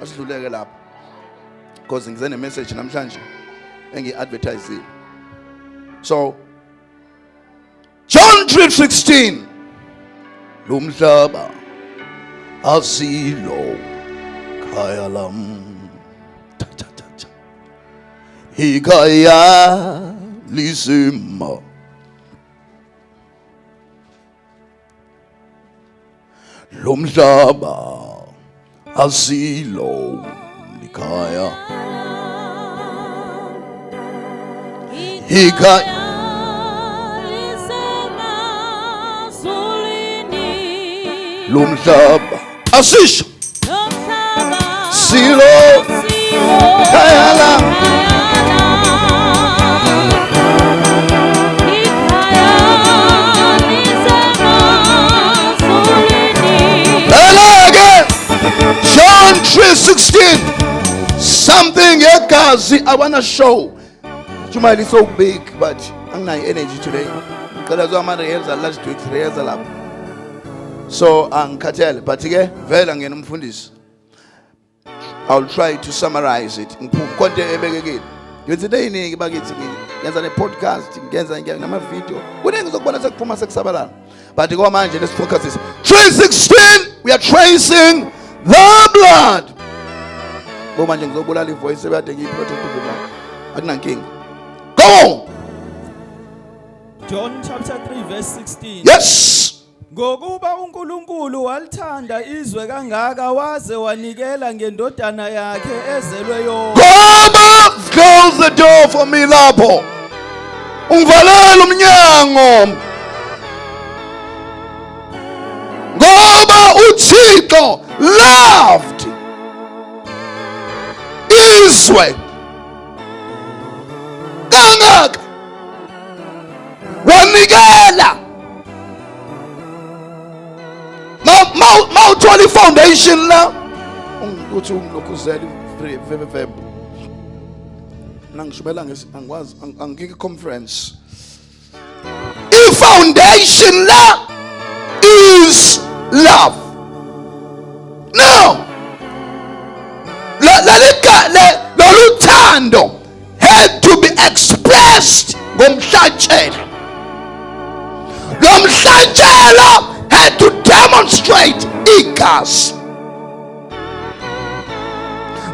asidluleke lapho because ngize ne message namhlanje engi-advertise. So John 3:16, lo mhlaba asilo khaya lam, hikaya lisima, lo mhlaba asilo likhaya, hikaya lo mhlaba asisho silo khaya la, John 3:16. Something yegazi I want to show. Jumali is so big, but I'm not energy today. Because I'm not rehearsal last week, rehearsal up. So angikhathele, but ke vela ngena umfundisi. I'll try to summarize it. Konke ebekekile. Ngithi eyiningi bakithi ngenza ne podcast, ngenza nama video. Kuningi zokubona sekuphuma sekusabalala. But kwa manje let's focus this. 3:16, we are tracing the blood. Go manje ngizobulala ivoice ebade ngiyiprotect blood. Akunankinga. Go on. John chapter 3 verse 16. Yes. Ngokuba uNkulunkulu walithanda izwe kangaka waze wanikela ngendodana yakhe ezelwe yonke. Ngoba, close the door for me lapho. Ungivalela umnyango. Ngoba uThixo loved izwe kangaka wanikela. Mawuthola foundation la uthi ungilokuzela verb nangishubela angikwazi angike conference. Foundation la is love. Now loluthando had to be expressed ngomhlatshelo. Lo mhlatshelo had to demonstrate igazi.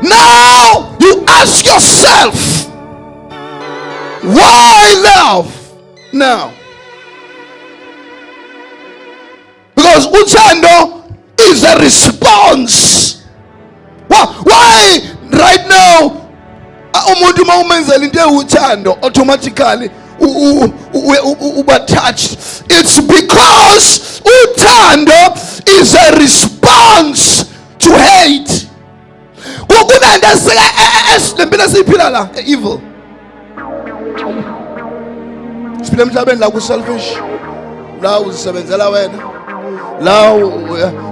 Now you ask yourself, why love now? Because uthando is a response. Why right now umuntu mawumenzela into ewuthando automatically uba touched? It's because uthando is a response to hate. Kunento lempilo siyiphila la evil. Siphila emhlabeni la ku selfish. La uzisebenzela wena. La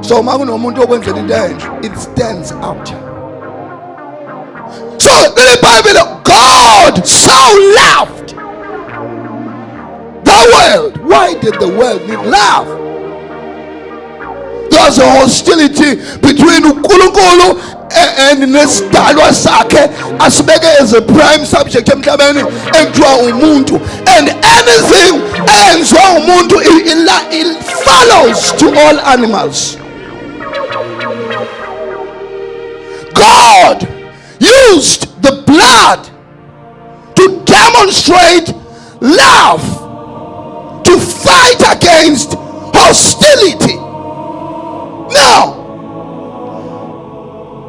so makunomuntu okwenzela into enhle, it stands out. So the Bible, God so loved the world. Why did the world need love? There's a hostility between uNkulunkulu and nesidalwa sakhe asibeke as a prime subject emhlabeni ekuthiwa umuntu, and anything eyenziwa umuntu it follows to all animals. God used the blood to demonstrate love, to fight against hostility. Now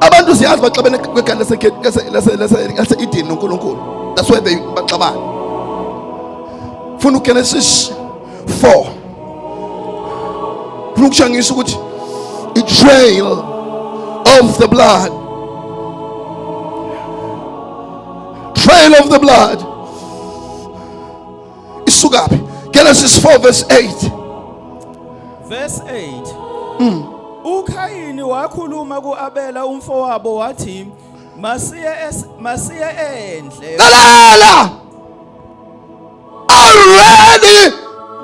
abantu siyazi baxabene kwegane lase Eden noNkulunkulu. That's why they baxabana. Funa uGenesis 4 funa ukushangisa ukuthi a trail of the blood, trail of the blood isukapi. Genesis 4 verse 8. Verse 8. uKhayini wakhuluma kuAbela umfowabo wathi masiye endle. Lalala already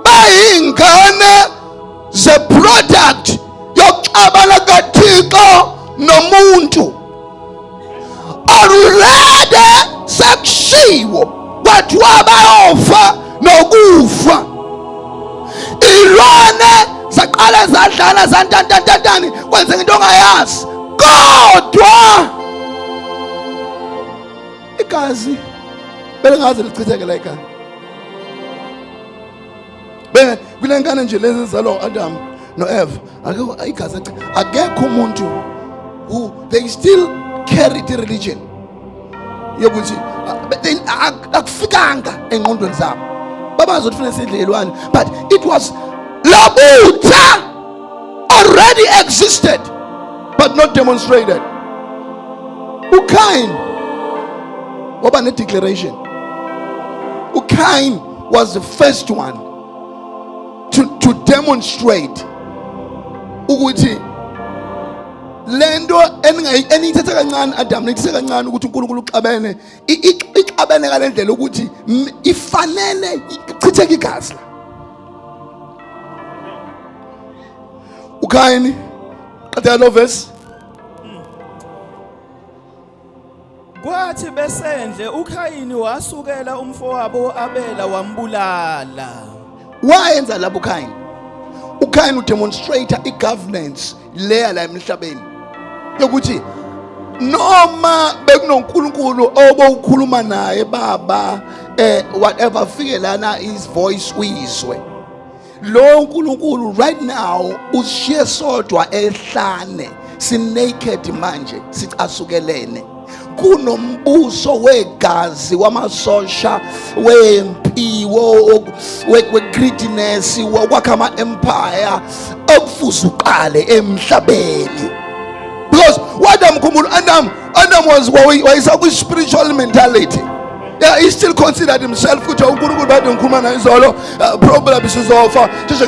bayingane ze product yokuxabana kaThixo nomuntu. zaqala zadlala zantantantatani kwenzeka into ongayazi, kodwa igazi belingaze lichitheke la ekhaya. Kule nkane nje lezi zalo Adam no Eve, igazi akekho umuntu who they still carried the religion yokuthi akufikanga engqondweni zabo babazi ukuthi kufanele sidlelwane, but it was labutha already existed but not demonstrated. uKain waba ne declaration. uKain was the first one to demonstrate ukuthi lento enithetha kancane Adam nithetha kancane ukuthi uNkulunkulu uxabene ixabene kalendlela ukuthi ifanele ichitheke igazi. uKain qeda lo verse, kwathi besendle uKayini wasukela umfowabo uAbela wambulala. wayenza lapho uKain? uKain udemonstrate igovernance leya la emhlabeni yokuthi noma bekunoNkulunkulu obowukhuluma naye baba whatever fike lana his voice uyizwe, lo uNkulunkulu right now ushiye sodwa ehlane sinaked manje sithi asukelene kunombuso wegazi wamasosha wempi we-greediness wokwakha ama-empire okufuza uqale emhlabeni. Because Adam was spiritual mentality. Yeah, he still considered himself ukuthi uNkulunkulu bade ngikhuluma naye izolo problem isizofa nje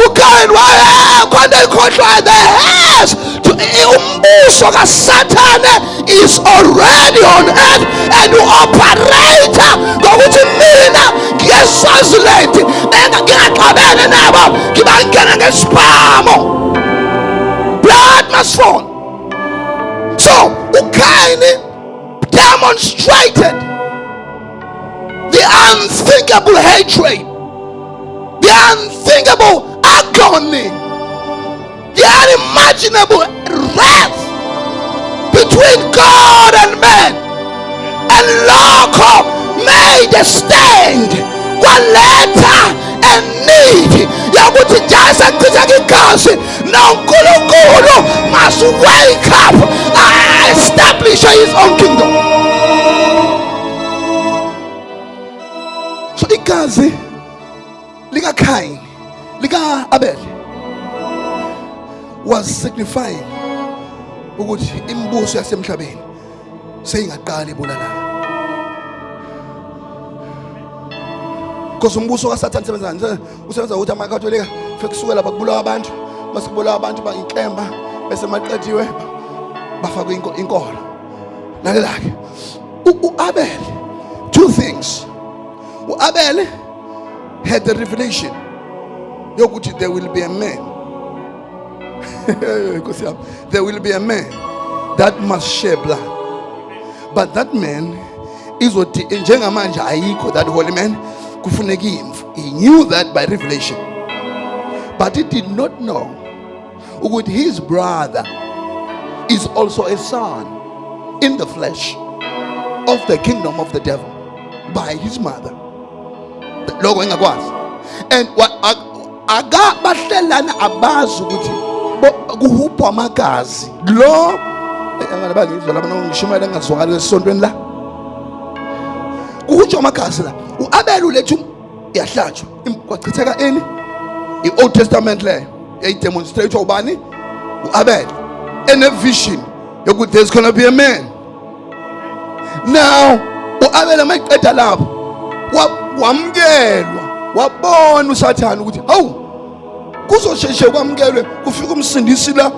uKain wayekhona ikhohlwa the hairs to umbuso kaSathane is already on earth and operate ngokuthi mina ngiyeSwaziland ngingaxabene nabo ngibangena ngesibhamo, blood must fall. So uKain demonstrated the unthinkable hatred, the unthinkable agony, the unimaginable wrath between God and man, and Loko made a stand. Kwaleta and need yakuthi jasa kuchitheka igazi noNkulunkulu must wake up and establish his own kingdom. So igazi lika Kain lika Abel was signifying ukuthi imbuso yasemhlabeni seyingaqala ibulala. Because umbuso kaSathane usebenza ukuthi amakatholika fike kusukela bakubulawa abantu, masikubulawa abantu bayinkemba bese maqediwe bafaka inkolo. Lalela ke uAbel, two things. uAbel had the revelation yokuthi there will be a man there will be a man that must shed blood, but that man is what njengamanje ayikho that holy man. He knew that by revelation, but he did not know that his brother is also a son in the flesh of the kingdom of the devil by his mother. And what aga bahlelana abazi ukuthi kuhupha amagazi lo angabangizwa lapha ngishumayela ngazwakala esontweni la kuhutshwa amagazi la. uAbel ulethu yahlatshwa kwachitheka ini i-Old Testament le yayidemonstrate ubani uAbel in a vision yokuthi there's gonna be a man. Now uAbel mayiqeda lapho wamkelwa wabona uSathane ukuthi hawu kuzosheshe kwamkelwe kufika umsindisi la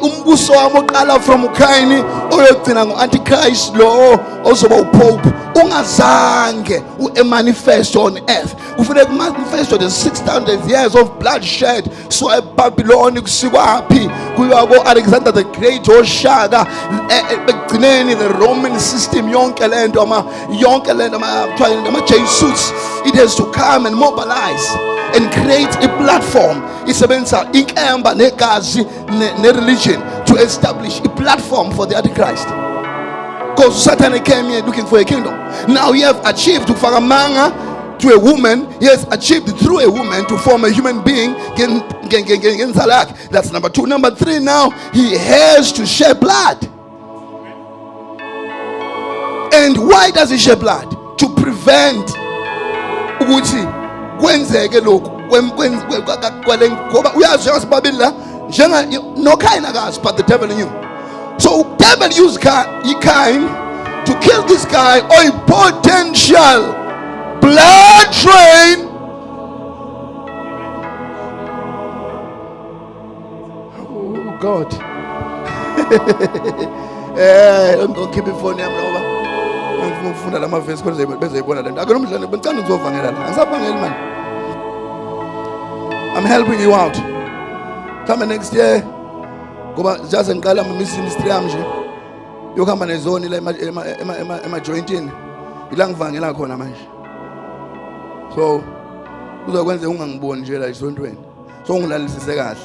umbuso wami oqala from uKain oyogcina ngo-antichrist lo ozoba upope ungazange u-manifest on earth. Kufuneka manifest the 600 years of bloodshed. So eBabylon kusikwaphi kuya ko-Alexander the Great, oShaka ekugcineni the Roman system, yonke lento ama-Jesuits, it has to come and mobilize and create a platform. Isebenzisa inkemba negazi ne-religion to establish a platform for the Antichrist. Because Satan came here looking for a kingdom. Now he have achieved to kufaka manga to a woman. He has achieved through a woman to form a human being. That's number 2. Number 3, now he has to shed blood. And why does he shed blood? To prevent ukuthi kwenzeke lokhu ngoba uyazi yasibabili njenga no Cain akazi, but the devil knew. So devil used Cain to kill this guy or a potential blood train. Oh God. Don't keep it funny. Ngifunda lama verse kodwa bezayibona lento. Akunomdlalo bengicela ngizovangela la. Angisavangeli man. I'm helping you out. Come next year. Ngoba just ngiqala ministry yami nje. Yokuhamba nezone la ema jointini. Ila ngivangela khona manje. So uzokwenza ungangiboni nje la isontweni. So ungilalisise kahle.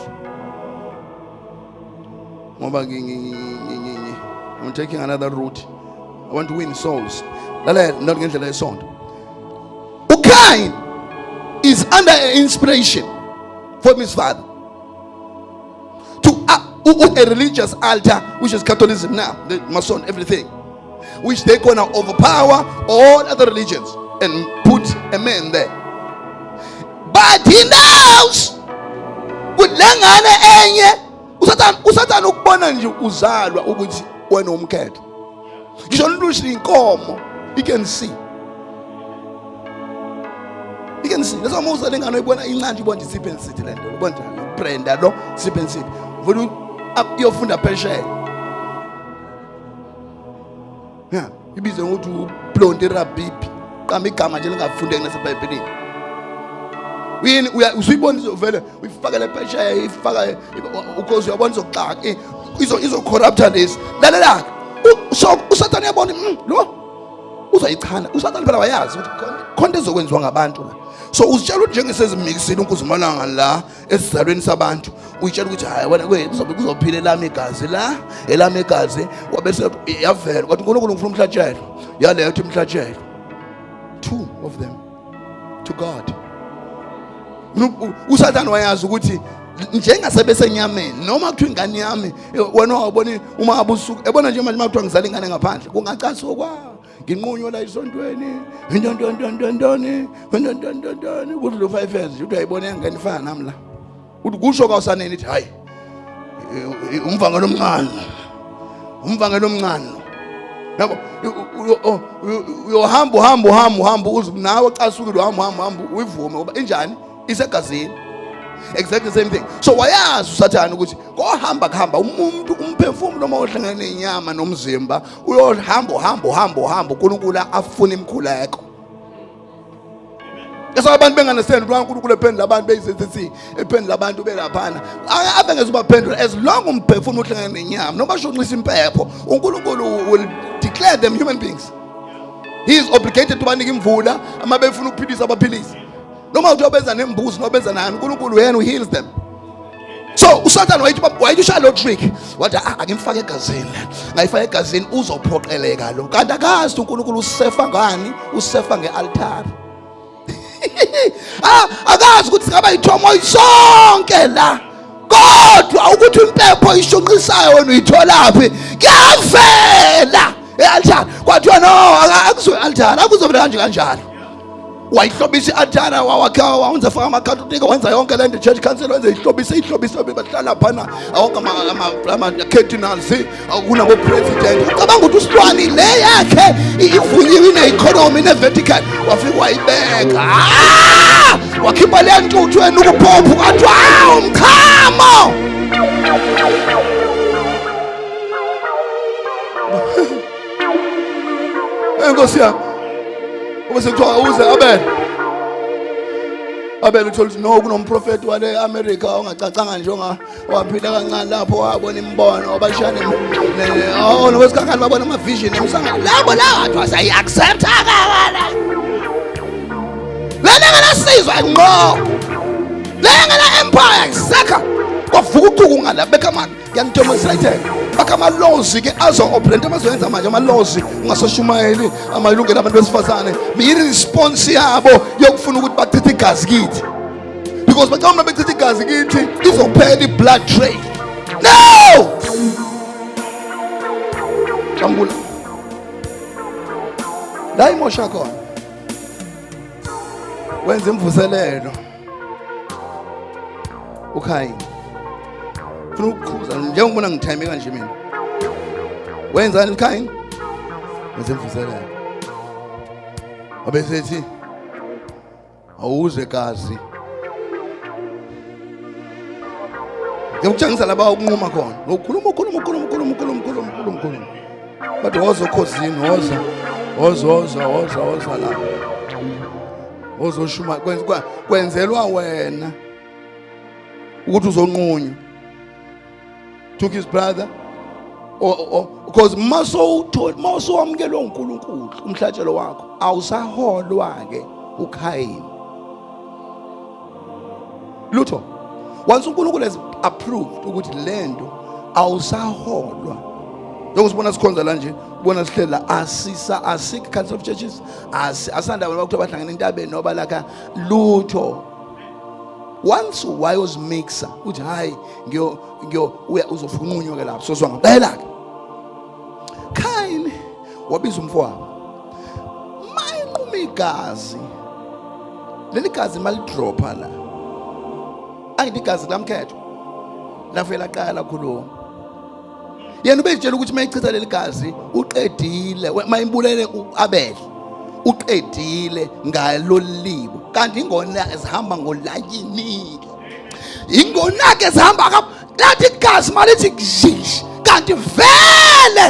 Ngoba I'm taking another route. I want to win souls. Not ngendlela yesonto. Cain is under inspiration from his father to a religious altar, which is Catholicism now, the Mason, everything, which they're gonna overpower all other religions and put a man there. But he knows kulengane enye uSatan ukubona nje uzalwa ukuthi wena umkhetho. Ngisho nolushi inkomo, he can see. You can see. That's why most of the things ibona incane ibona isiphe nsithi lento. Ubona njalo Brenda lo siphe nsithi. Vulu uyofunda phesheya. Yeah, ibize ngokuthi uplonti rabbipi. Qamba igama nje lingafunde kunaseBhayibhelini. Wini usuyibona izovela uyifakele phesheya ifaka ukhozi uyabona izoxaka. Izo corrupta lesi. Lalela. So uSatan uyabona lo uzayichana. uSatan phela wayazi ukuthi konke ezokwenziwa ngabantu la. So uzitshela ukuthi njengesezimikisile unkuzimalanga la esizalweni sabantu, uyitshela ukuthi hayi wena kuzophila elami igazi la, elami igazi wabese yavela kwathi uNkulunkulu ngifuna umhlatshelo yaletha umhlatshelo. 2 of them to God. uSatan wayazi ukuthi njengasebe senyameni noma kuthiwa ingane yami wena wabona uma abusuku ebona nje manje makuthiwa ngizala ingane ngaphandle kungacaswa kwa nginqunyo la isontweni ndondondondondoni kuthi lo 5 years uthi ayibona ingane ifana nami la uthi kusho kaUsaneni ithi hayi umvangelo omncane yabo uyohamba uze nawe casukile hamba uyivume ngoba injani isegazini. Exactly the same thing. So wayazi uSathane ukuthi kuhamba umuntu umphefumulo noma ohlangene nenyama nomzimba uyohamba uNkulunkulu afuna imkhuleko. Yesa abantu benganesend ukuthi uNkulunkulu ephendula abantu beyisethi ephendula abantu belaphana. Abe ngezubaphendula as long umphefumulo ohlangene nenyama noma shonqisa impepho uNkulunkulu will declare them human beings. He is obligated to banika imvula ama befuna ukuphilisa abaphilisi. Noma uthi obenza nembuzi nobenza nani uNkulunkulu yena heals them. So uSathane wayishaya lo trick wathi akimfake egazini ngayifaka egazini uzophoqeleka lo kanti akazi uNkulunkulu usefa ngani usefa ngealtar. Akazi ukuthi singaba ithomo isonke la kodwa ukuthi impepho ishonqisayo wena uyitholaphi kuyavela ealtar kwathiwa no akuzwe altar akuzobela kanjalo. Wayihlobisa i-altara wawakha wenza faka amakhatholika wenza yonke lento church council wenza ihlobisa bahlala phana awonke ama-cardinals kunabo president. Ucabanga ukuthi uSilwane le yakhe ivunyiwe ine-economy ine-vertical wafika wayibeka wakhipha le ntuthu wena ukuphophu kwathi umchamo. Nkosi yami. Ubese kuthiwa uze Abel uthola ukuthi no kunomprofeti wale America ongacacanga nje waphila kancane lapho wabona imbono wabashane nokwesikhathi babona ama vision emsangano labo lawo wathi ayi accept akala lena ngasizwa ngqo lena empire isaka kwavuka uchuku ngala bekama yandemonstrate bakama laws ke azo operate amazoyenza manje ama laws ungasashumayeli amalungelo abantu besifazane mi response yabo yokufuna ukuthi bachithe igazi kithi because bacama bechithe igazi kithi izophela blood trail no chambula la imosha khona wenza imvuselelo ukhayini ufuna ukukhuza njengobona ngithayime kanje mina wenzani ukhayini wenza imvuselelo abesethi awuze gazi ngiyakutshengisa laba ukunquma khona ngokukhuluma bathi woza khosini woza la wozoshuma kwenzelwa wena ukuthi uzonqunywa took his brother because maso wamkelwe uNkulunkulu umhlatshelo wakho awusaholwa ke uKhayini lutho once uNkulunkulu has approved ukuthi lento awusaholwa njengoba sikhonza la nje ubona sihlela asik council of churches asanda abantu bakuthiwa bahlangana entabeni noba lakha lutho once wayos mixer uthi hayi uya uzofunqunywa ke lapho sozwa ngempela ke Kayini wabiza umfowabo mayinquma igazi leli gazi malidropa la ayithi igazi lamkhetho lafela qala khuluma yena ubetshela ukuthi mayichitha leli gazi uqedile mayimbulele uAbel uqedile ngalolibo kanti ingona ezihamba ngolayini ingona ke ezihamba lathi igazi malithi gzish kanti vele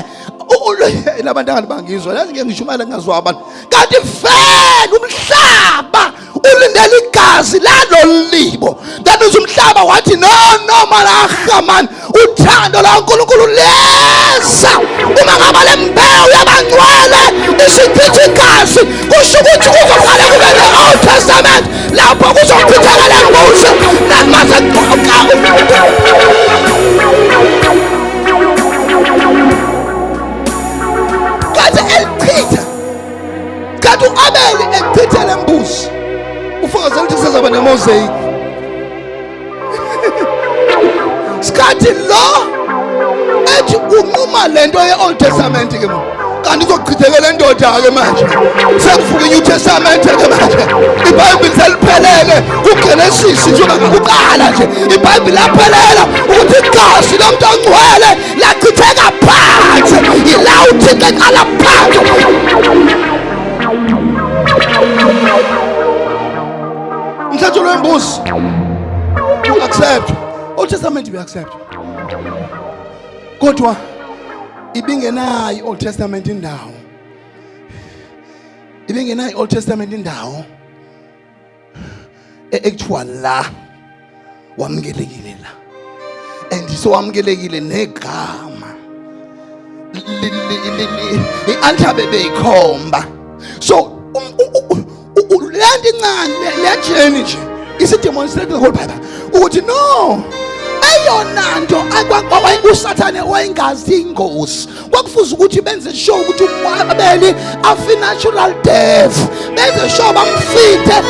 labantanga bangizwa yazi ngeke ngishumayela ngazwa abantu kanti vele umhlaba ulindele igazi lalolibo kanti umhlaba wathi no malaha man uthando laNkulunkulu leza uma ngaba lembewu yabangcwele isichitha igazi kusho ukuthi kuzoqala kube the Old Testament lapho kuzochithakala ngoze namaza kanti uAbel echitha lembuzi ufakaze ukuthi sizaba neMosaic sikhathi lo ethi unquma lento yeOld Testament ke kanti izochithekela indoda ke manje sekufuka iNew Testament ke manje iBhayibheli seliphelele kuGenesis njengoba kuqala nje iBhayibheli laphelela ukuthi igazi lomuntu ongcwele lachitheka phansi ila uThixo eqala phansi mthatho lwembuzi accept Old Testament we accept kodwa ibingenayo Old Testament indawo ibingenayo Old Testament indawo ekuthiwa la wamkelekile la and so wamkelekile negama iAltabe beyikhomba so lento incane lejeni nje isidemonstrate the whole Bible ukuthi no eyona nto uSathane wayingazi ingozi kwakufuza ukuthi benze sure ukuthi uAbel afi natural death benze sure bamfithe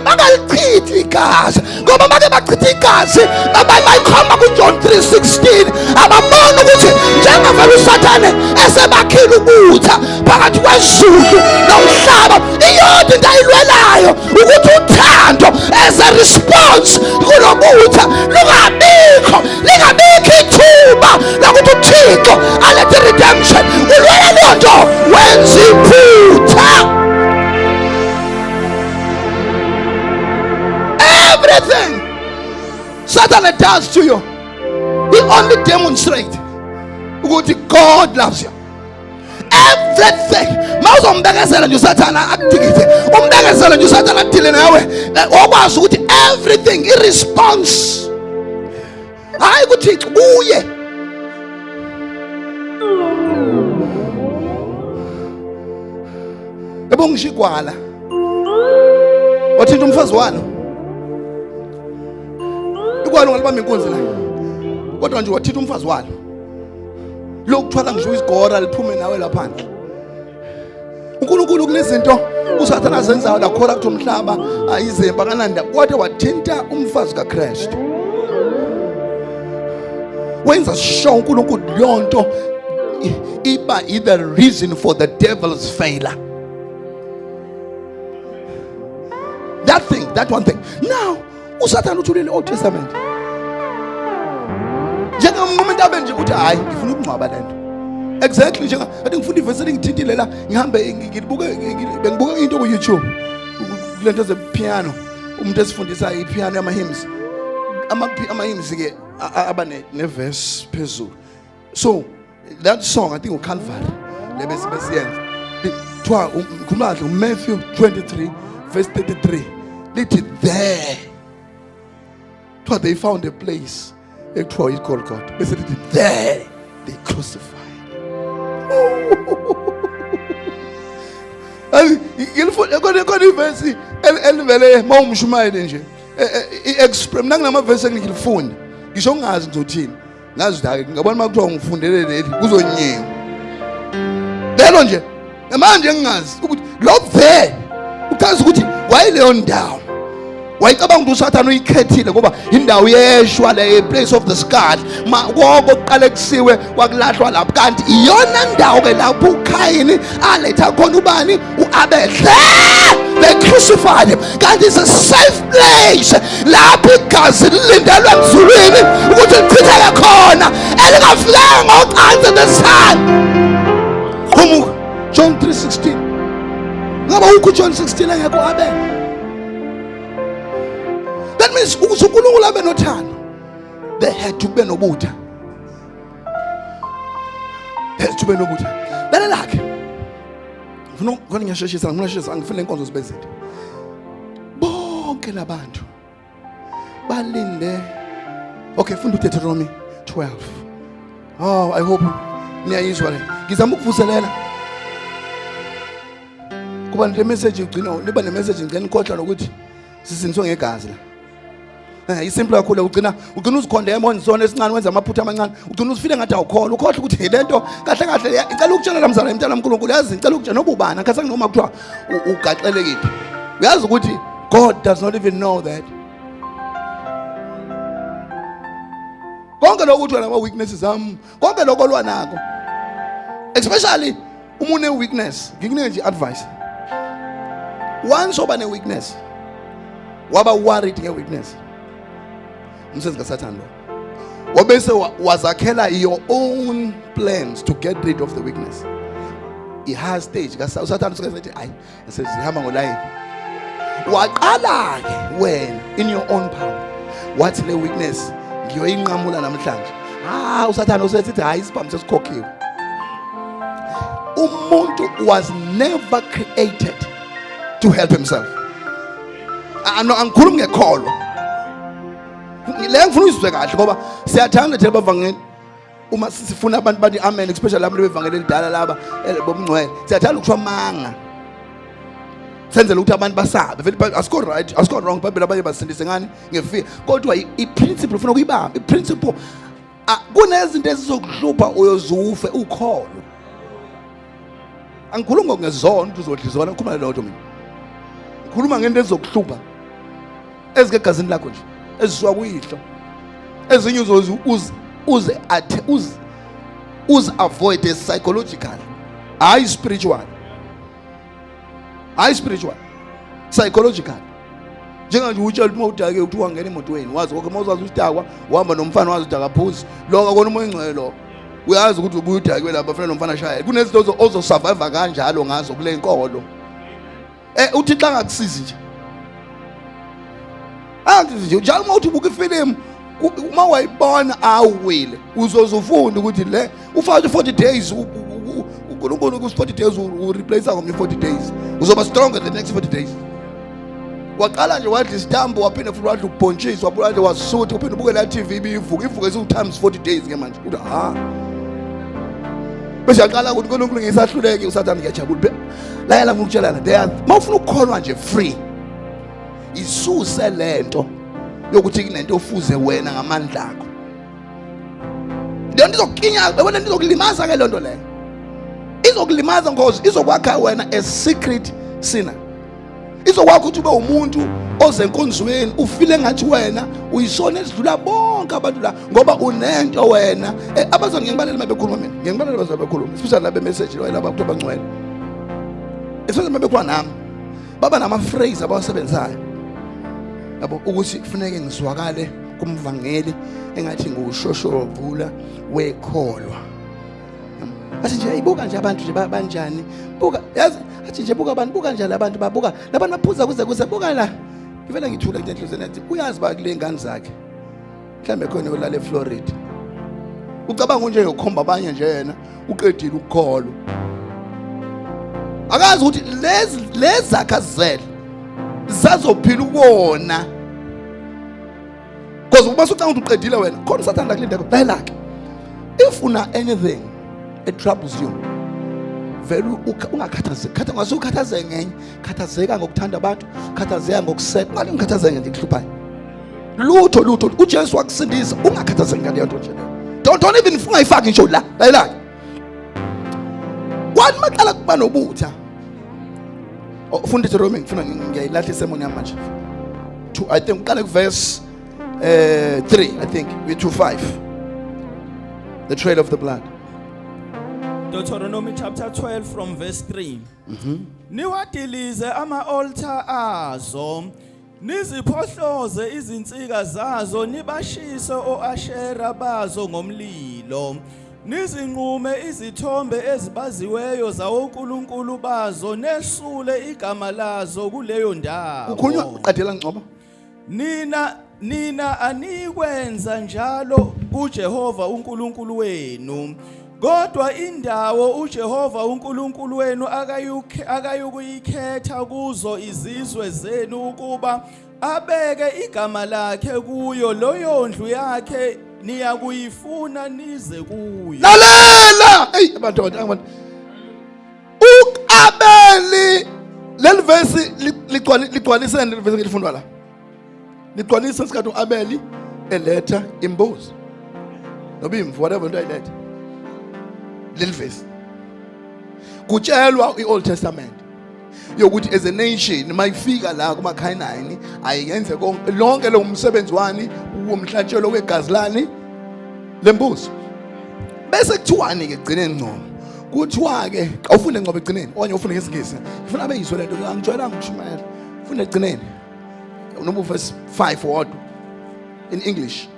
bangalichithi igazi ngoba bake bachitha igazi bayikhomba kuJohn 3:16 ababona ukuthi njengavele uSathane esebakhile ubutha phakathi kwezulu nomhlaba iyodwa into ayilwelayo ukuthi uthando as a response kulobutha lingabikho ithuba lokuthi uThixo alethe redemption ulwela lonto wenza iphutha everything Satan does to you he only demonstrates ukuthi God loves you everything. Mawuzombekezela nje usathana akudikithe. Umbekezela nje usathana akuthile nawe. Okwazi ukuthi everything in response. Hayi ukuthi kuye. Yebo ngishigwala. Wathinta umfazi walo. Ikwalo ngalibamba inkunzi la. Kodwa nje wathinta umfazi walo. Lokuthwala ngisho isigora liphume nawe lapha. uNkulunkulu kunezinto usathana azenzayo la khona kuthi umhlaba ayizemba kananda kodwa wathinta umfazi kaKristu. Wenza show uNkulunkulu yonto iba the reason for the devil's failure. That one thing. Now, usathana uthulile Old Testament. Njengomuntu abenje ukuthi hayi ngifuna ukungcwaba lento. Exactly njenga athi ngifunda ivesi engithintile la ngihambe bengibuka into ku YouTube. Kulento ze piano. Umuntu esifundisa ipiano ama hymns. Ama hymns ke aba ne verse phezulu. So that song I think uCalvary lebese besiyenza. Twa kumadla Matthew 23 verse 33. Lithi there. Twa they found a place. Ekuthiwa iGolgotha. Bese lithi there they crucified. Ngilifuna kodwa ivesi elivele mawumshumayele nje. I-express mina kunama verse engilifunda. Ngisho ngazi ngizothini. Ngazi la ngabona makuthiwa ngifundele leli kuzonyenga. Lelo nje manje ngingazi ukuthi lo there ukazi ukuthi wayileyo ndawo. Wayicabanga ukuthi usathana uyikhethile ngoba indawo yeshwa le place of the skull konke oqale kusiwe kwakulahlwa lapho kanti iyona ndawo ke lapho uKhayini aletha khona ubani uAbel. They crucified him. God is a safe place lapho igazi lilindelwe emzulwini ukuthi lichitheke khona elingafika ngocansi the sun. John 3:16. Ngaba ukho John 16 engekho Abel. That means ukuthi uNkulunkulu abe nothando. They had to be nobutha. Had to be nobutha. Lalela ke. Ngifuna khona ngiyasheshisa ngifuna inkonzo zibezile. Bonke labantu balinde. Okay, funda uDeuteronomy 12. Oh, I hope niyayizwa le. Ngizama ukuvuselela. Kuba le message ugcina liba ne message ngene ikhohla nokuthi siziniswe ngegazi la. Isimple kakhulu ugcina uzikhondema onzona esincane wenza amaphutha amancane ugcina uzifile ngathi awukholwa ukhohle ukuthi lento kahle kahle ngicela ukutshela lamzana imntana kaNkulunkulu yazi ngicela ukutshela nobubani akhathi noma kuthiwa ugaxele kiphi uyazi ukuthi God does not even know that. Konke lokho uthi nama weaknesses zami konke lokho olwa nako especially uma une weakness ngikunike nje advice once oba ne weakness waba worried nge weakness umsebenzi kaSathane lo wabese wazakhela your own plans to get rid of the weakness. It has stage kaSathane usuke ethi hayi sesihamba ngoline waqala ke wena in your own power wathi le weakness ngiyoyinqamula namhlanje uSathane usethi hayi isibhamu sesikhokhiwe. Umuntu was never created to help himself. Angikhulumi ngekholo le ngifuna uzizwe kahle ngoba siyathanda thina bavangeli uma sifuna abantu bathi amen especially abantu bevangeli elidala laba bomngcwele siyathanda ukusho manga senzele ukuthi abantu basabe vele asikho right asikho wrong babela abanye basindise ngani ngefear kodwa iprinciple ufuna ukuyibamba iprinciple kunezinto ezizokuhlupha uyozufe ukholo. Angikhulumi ngezona ukuthi uzodlizona ngikhuluma lelo mina ngikhuluma ngento ezizokuhlupha ezikegazini lakho nje eziswa kuyihlo ezinye uze avoid a psychological high spiritual psychological njenganje utshela uma udake uthi wangena emotweni wazi konke mawuzazi usidakwa uhamba nomfana wazi udaka phuzi lokho akona umoya ingcwele lo uyazi ukuthi ubuye udakwe lapha fanele nomfana shaya kunezinto ozo survive kanjalo ngazo kule nkolo uthi xa ngakusizi nje nje njalo uma uthi ubuka ifilimu uma wayibona awile uzozufunda ukuthi le ufaka 40 days uNkulunkulu ku 40 days ureplace ngomnye 40 days. Uzoba stronger the next 40 days. Waqala nje wadla isitambo waphinde futhi wadla ubhontshisi waphinde nje wasutha uphinde ubuke la TV ibivuka isu times 40 days ke manje. Uthi bese yaqala ukuthi uNkulunkulu ngisahluleke usathana ngiyajabula. Layela ngikutshela la there mawufuna ukukholwa nje free. Isuse lento yokuthi kunento ofuze wena ngamandla akho. Lento izokukinya wena izokulimaza ke lento leyo. Izokulimaza ngoba izokwakha wena a secret sinner. Izokwakha ukuthi ube umuntu ozenkonzweni ufile ngathi wena uyisona esidlula bonke abantu la ngoba unento wena abazona ngiyibalele mabekhuluma mina ngiyibalele abazona bekhuluma especially labe message lo laba abantu abangcwele especially mabekhuluma nami baba nama phrase abawasebenzayo yabo ukuthi kufanele ngizwakale kumvangeli engathi ngushoshorobula wekholwa. Athi nje ayibuka nje abantu nje banjani buka yazi athi nje buka abantu buka njalo abantu babuka labantu baphuza kuze buka la ngivela ngithula enhlizweni yathi uyazi ba kule ngane zakhe mhlambe khona olala eFlorida ucabanga nje uyokhomba abanye nje yena uqedile ukukholwa akazi ukuthi lezi zakazela zazophila ukona because uma usucanga ukuthi uqedile wena khona sathanda kulinda layelake if una anything it troubles you vele ungakhathazeki khatha ngasukhathazeke ngenye khathazeka ngokuthanda abantu khathazeka ngokuseka ngale ngikhathazeke nje ngikuhluphayo lutho uJesu wakusindisa ungakhathazeki ngale nto nje don't even ungayifaki ngisho la wathi maqala kuba nobutha ufunda iRomans ngifuna ngiyayilahla isemoni yamanje I think uqale kuverse 3 I think we 2:5 the trail of the blood. Deuteronomy chapter 12 from verse 3. Niwadilize ama-altar azo, niziphohloze izinsika zazo, nibashise o-Ashera bazo ngomlilo. Nizinqume izithombe ezibaziweyo zawonkulunkulu bazo, nesule igama lazo kuleyo ndawo. Ukhulunywa uqathela ngcoba. Nina anikwenza njalo kuJehova uNkulunkulu wenu. Kodwa indawo uJehova uNkulunkulu wenu akayukuyikhetha kuzo izizwe zenu ukuba abeke igama lakhe kuyo loyo ndlu yakhe niyakuyifuna nize kuyo. Lalela hey abantu uAbeli leli verse ligcwalisene leli verse elifundwa la ligcwalisa isikhathi uAbeli eletha imbuzi nobimvu whatever into ayiletha leli verse kutshelwa iOld Testament yokuthi as a nation mayifika la kuma Khanani ayenze konke lonke lo umsebenzi wani umhlatshelo wegazilani lembuzi bese kuthiwani ke gcineni ngcono kuthiwa ke awufunde ngcobo egcineni okanye ufunde ngesingisi ufuna abeyizwe lento angijwayela ngishumayela ufunda egcineni noma verse 5 wodwa in English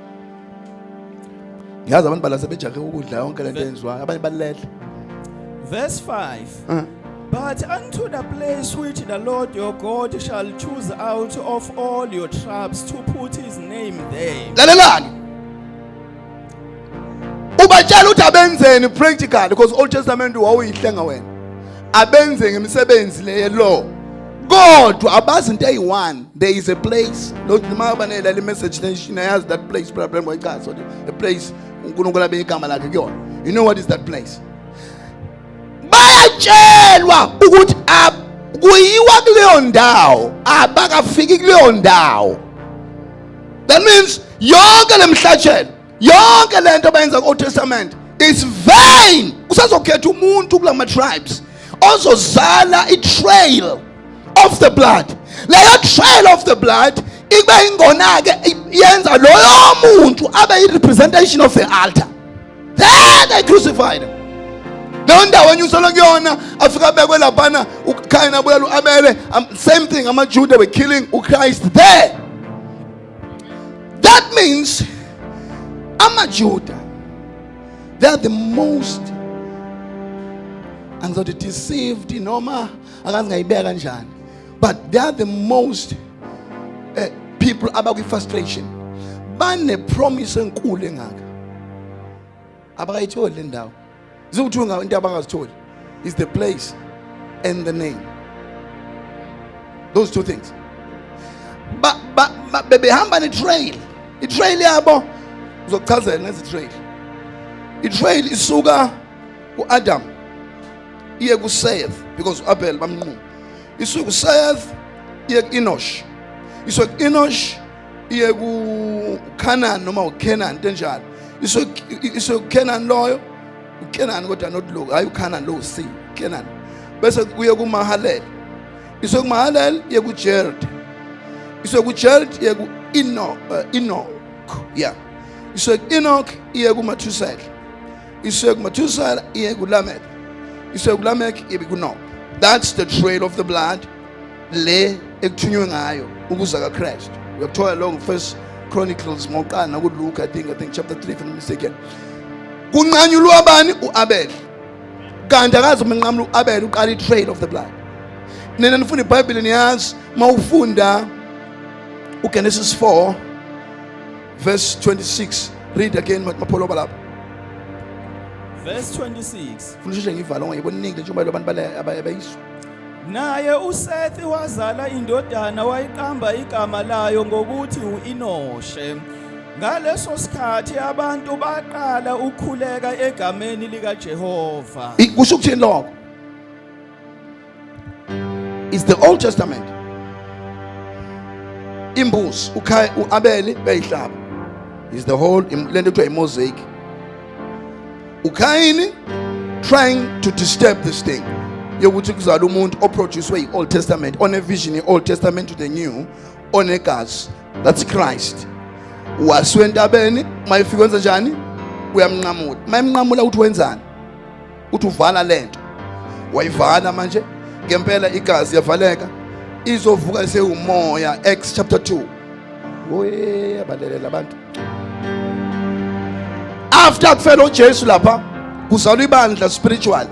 yazi abantu balase bejahe ukudla yonke lento enziwayo abanye balele verse 5 But unto the place which the Lord your God shall choose out of all your tribes to put his name there. Lalelani ubatshela ukuthi abenzeni practical because Old Testament wawuyihlenga wena abenze ngemisebenzi le law kodwa abazi into eyi1 there is a place noma banela le message nation has that place problem wayichaza the place uNkulunkulu abe igama lakhe kuyona you know what is that place bayatshelwa ukuthi kuyiwa kuleyo ndawo abakafiki kuleyo ndawo that means yonke lemhlatshelo yonke lento abayenza ku Old Testament is vain usazokhetha umuntu kulama tribes ozozala i-trail of the blood leyo trail of the blood ibe ingona ke yenza loyo muntu abe i-representation of the altar then they crucified him. Ndawo enyusela kuyona afika bekwe laphana uKhayini abuya uAbele same thing amaJuda were killing uChrist there. That means amaJuda they are the most anxiety deceived noma akazi ngayibeka kanjani but they are the most people abakwi frustration bane promise enkulu engaka abakayitholi le ndawo Zuthunga into abangazitholi is the place and the name. Those two things. But bebehamba ne-trail. I-trail yabo uzokuchazela ngezi-trail. I-trail isuka ku-Adam iye ku-Seth, because u-Abel bamnquma. Isuka ku-Seth iye ku-Enosh. Isuka ku-Enosh iye ku-Canaan noma u-Canaan enjalo. Isuka ku-Canaan loyo, u-Canaan kodwa not lo, hayi u-Canaan lo si, Canaan. Bese kuye ku-Mahalalel. Isuka ku-Mahalalel iye ku-Jared. Isuka ku-Jared iye ku-Enoch. Yeah. Isuka ku-Enoch iye ku-Methuselah. Isuka ku-Methuselah iye ku-Lamech. Isuka ku-Lamech iye ku-Noah. That's the trail of the blood le ekuthunywe ngayo ukuza kaKristu. Uyakuthola lo First Chronicles mawuqala nakuLuke, I think chapter 3 if I'm not mistaken. Kunqanyulwa bani? U-Abel. Kanti akazi umenqamla u-Abel uqala i-trail of the blood. Nina nifunda iBhayibheli niyazi mawufunda uGenesis 4 verse 26. Read again mapholoba lapha. Verse 26. Funa nje ngivala ngiyibona iningi njengoba abantu abayisu. Naye uSethi wazala indodana wayiqamba igama layo ngokuthi u-Enoshe. Ngaleso sikhathi abantu baqala ukukhuleka egameni likaJehova. Kusho ukuthini lokho? It's the Old Testament. Imbuzi u-Abel beyihlaba. Is the whole lento kuthiwa i-mosaic. uKayini trying to disturb this thing. Yokuthi kuzala umuntu oproduced i-Old Testament, on a vision i-Old Testament to the new, on a gas. That's Christ. Wasiwe entabeni, mayifika wenza njani? Uyamnqamula. Mayimnqamula uthi wenzani? Uthi uvala lento. Wayivala manje, ngempela igazi yavaleka. Izovuka sewumoya, Acts chapter 2. Oye abalelela abantu. After kufela uJesu lapha, kuzalwa ibandla spiritual.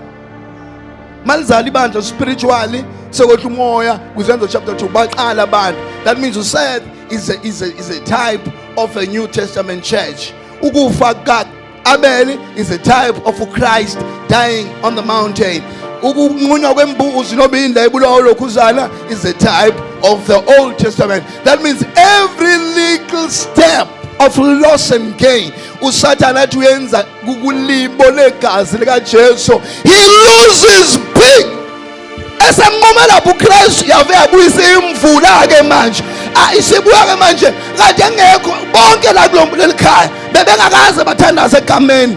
Malizala ibandla spiritually, sekwethu umoya kuzenzo chapter 2 baqala abantu. That means you said is a type of a New Testament church. Ukufa kaAbel is a type of Christ dying on the mountain. Ukunqunywa kwembuzi noma indla ebulawa lokhuzana is a type of the Old Testament. That means every little step of loss and gain uSathane athi uyenza kukulimbo legazi likaJesu, he loses big. Esemnqoma lapho uKristu yave yabuyisa imvula ke manje. Isibuya ke manje kade ngekho bonke la kulombulo ekhaya bebengakaze bathandaza egameni,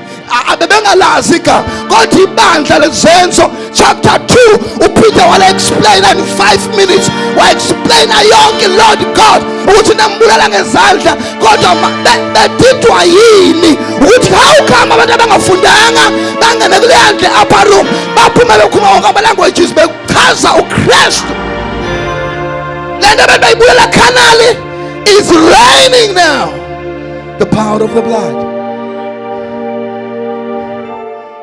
bebengalazi igama, kodwa ibandla lezenzo chapter 2 uPeter wala explain in 5 minutes, wa explain yonke Lord God ukuthi nambulala ngezandla, kodwa bedidwa yini ukuthi how come abantu abangafundanga bangene kule yandle upper room baphuma bekhuluma wonke ama-languages bechaza uKristu. Lento bebeyibulela kanali is raining now. The power of the blood.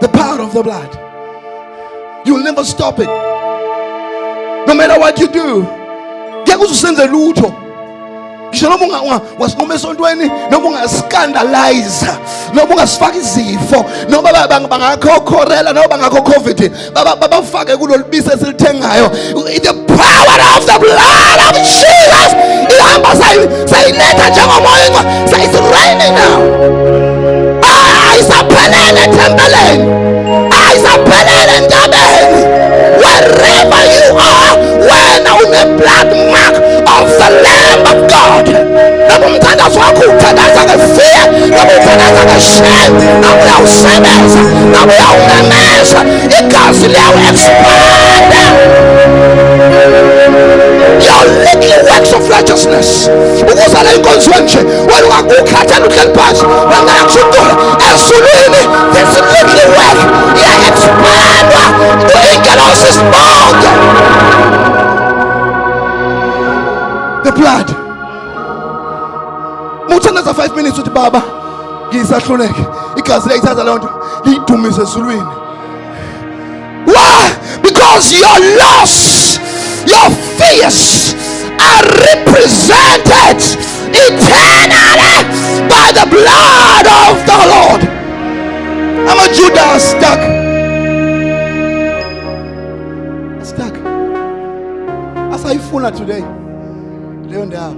The power of the blood. You will never stop it. No matter what you do. Ngeke uzenze lutho. Ngisho noma wasinquma esontweni, noma ungascandalize, noma ungasifaka izifo, noma bangakhokhorela, noma bangakho COVID, babafake kulolu bisi esilithengayo. The power of the blood of Jesus ihamba sayiletha njengomoya ingcwele. It's raining now. Isaphelele tempeleni, isaphelele entabeni. Wherever you are, when on the blood mark of the Lamb of God. Noma umthandazo wakho uthandaza nge-fear, noma uthandaza nge-shame, noma uyawusebenza, noma uyawumemeza, igazi liyawu-expanda. Your little works of righteousness. Ukuzala inkonzo nje, wena ukukhathala uhleli phansi, bangayakushukula ezulwini. This little work iya-expandwa kwi-ingelosi isibonke. The blood. Muthandaza 5 minutes uthi baba ngisahluleke, igazi liyayithatha leyo nto liyidumise ezulwini. Why? Because your loss, your fears are represented eternally by the blood of the Lord. I'm a Judas stuck. ayifuna today leyo ndawo,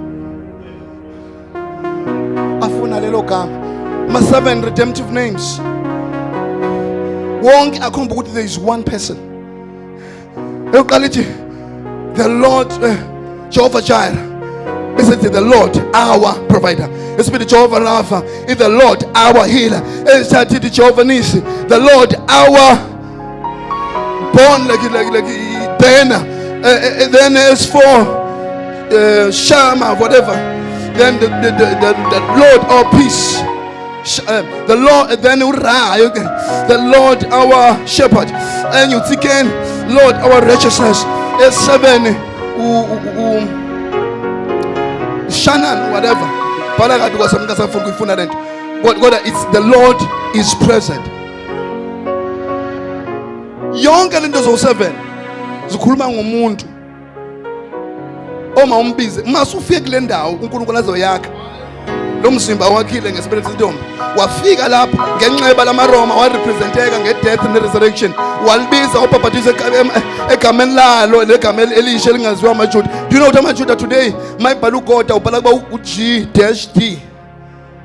afuna lelo gama. Ma 7 redemptive names wonke akhomba ukuthi there is one person. Eyoqala ithi the Lord Jehovah Jireh, bese the Lord our provider. Esibili Jehovah Rapha, is the Lord our healer. Esithatha Jehovah Nisi, the Lord our born like then as for Shama whatever, then the Lord our peace, the Lord, then the Lord our shepherd, and you again Lord our righteousness. Is 7 Shannon whatever, but it's the Lord is present. Yonke lento zo7 zikhuluma ngomuntu oma umbize. Masufike kule ndawo uNkulunkulu azoyakha lo mzimba wakhile ngespirit sentombi, wafika lapho ngenxeba lamaRoma, warepresenteka ngedeath and resurrection, walibiza wabhabhatisa egameni lalo legama elisha elingaziwa amaJuda. Do you know what amaJuda today mayibhala uGod ubhala kuba uG-D.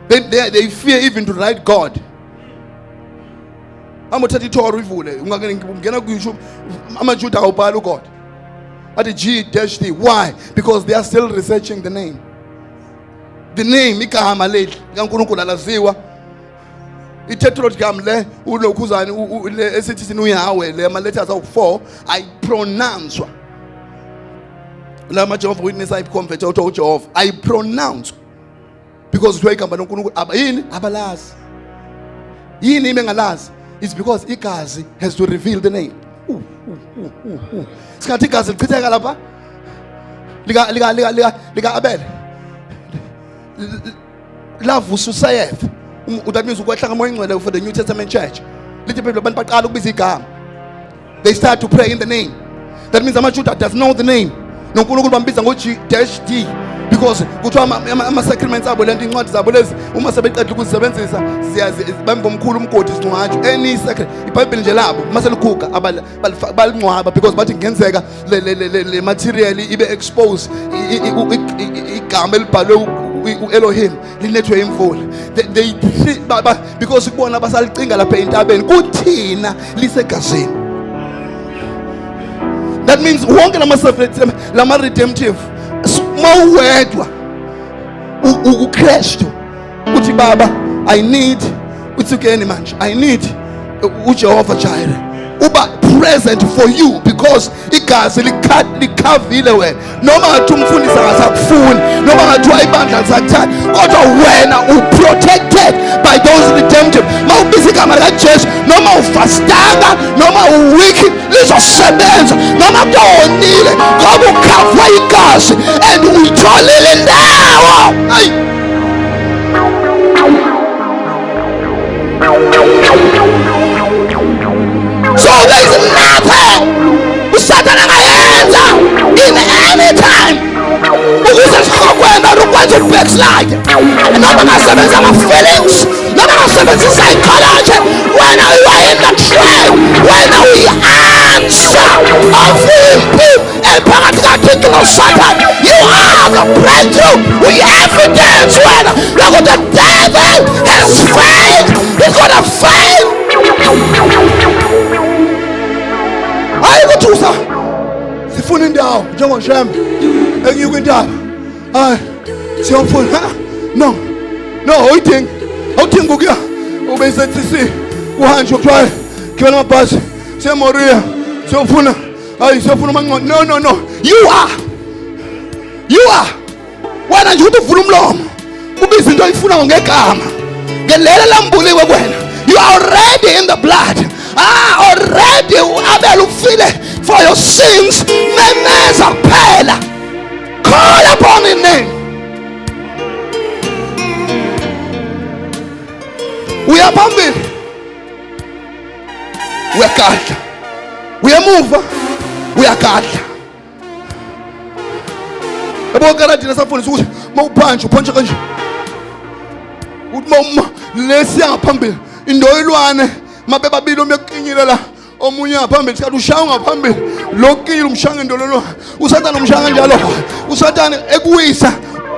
They fear even to write God. Amothatha iTorah ivule ungangena kuYouTube, amaJuda awubhala uGod athi G-D. Why? Because they are still researching the name. The name igama leli likaNkulunkulu alaziwa. I-tetragram le ulokhuzani le esithi sinuyawe le ama letters awu4 ayipronounce. La ma Jehovah Witness ayiconvert out of Jehovah I pronounce, because kuthiwa igama loNkulunkulu yini abalazi. Yini bengalazi? It's because igazi has to reveal the name. Sikathi igazi lichitheka lapha lika Abel lavususayeth. That means ukwehla kamoya ingcwele for the New Testament church. Little people abantu baqala ukubiza igama, they start to pray in the name. That means amaJuda does know the name. noNkulunkulu bambiza ngo-G-D, because kuthiwa ama-sacraments abo lento incwadi zabo lezi uma sebeqedile ukuzisebenzisa bambomkhulu umgodi singatsho any sacrament iBhayibheli nje labo maseliguga balingcwaba, because bathi kungenzeka le material ibe expose igama elibhalwe u-Elohim linethwe imvula. They because kubona basalicinga lapha entabeni kuthina lisegazini. That means wonke lama redemptive mawedwa uKristu uthi baba I need uthukeni manje, I need uJehovah Jireh uba present for you, because igazi likhavile wena. Noma ngathi umfundisi akasakufuni, noma ngathi ibandla lisakuthatha, kodwa wena uprotected by those redemptive. Mawubiza igama likaJesu, noma ufastanga, noma uwiki, lizosebenza. Noma kuthiwa ngoba ukhavwa igazi and uyitholile indawo. So there is nothing uSathane angayenza in any time ukuze sizokwenda ukwenza backslide. Noma ngasebenza ama-feelings, noma ngasebenza psychology. When you are in the train, when we answer of him phakathi kaThixo noSathane, you have a breakthrough. We evidence when the devil has failed, he's gonna fail. Ayikuthusa sifuna indawo njengoShem engiyuka intaba. Siyofuna no awudingi ukuya ube seTC uhanjwe kuthiwa gibela amabhasi seMoria siyofuna siyofuna amancwadi. No you are wena nje ukuthi uvula umlomo ubiza into oyifunayo ngegama ngelela lambuliwe kwena. You are already in the blood. Already Abel ufile for your sins. Memeza kuphela. Call upon his name. Uyaphambili, uyagadla, uyamuva, uyagadla. Ebonke nasafundisa ukuthi mawuphanje uphontshe kanje. Uthi lesiya ngaphambili indoyilwane mabe babili omeqinyile la omunye ngaphambili sikhathi ushaya ngaphambili lokile umshanga ndololo usathana umshanga njalo usathana ekuwisa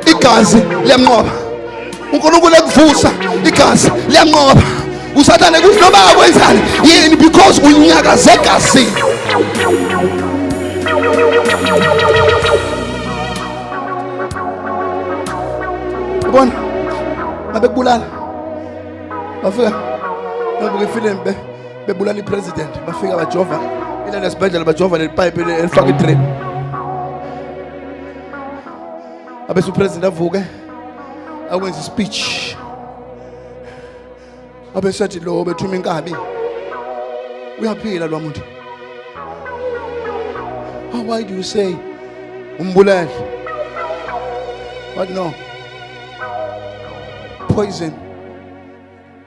igazi liyanqoba uNkulunkulu ekuvusa igazi liyanqoba usathana ekuthi noba akwenzani yini because unyakaze egazini ubona mabekubulala bafika babuka ifilm bebulala ipresident bafika bajova ilana esibhedlela bajova lepipe elifaka idrip abese upresident avuke awenza ispeech abese athi lo bethuma inkabi uyaphila lo muntu. Why do you say umbulali? But no, poison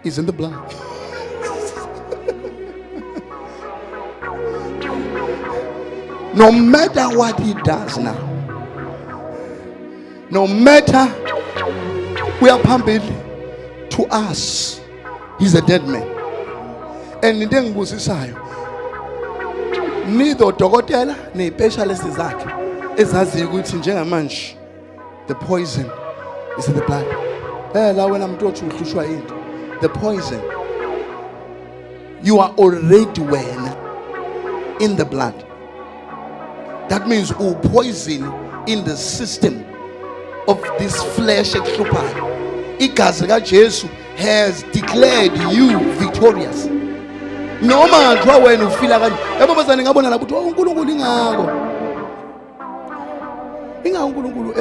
is in the blood. No matter what he does now, no matter we are pumping to us, he's a dead man. And then ngusisayo neither dokotela ne specialist zakhe ezazi ukuthi njengamanje the poison is in the blood. La wena muntu othi uhlushwa into, the poison, you are already in the blood. That means poison in the system of this flesh ekuhluphayo. Igazi kaJesu has declared you victorious. Noma nje wena ufila kanje yabo bazane ngabona la ukuthi uNkulunkulu ingako uNkulunkulu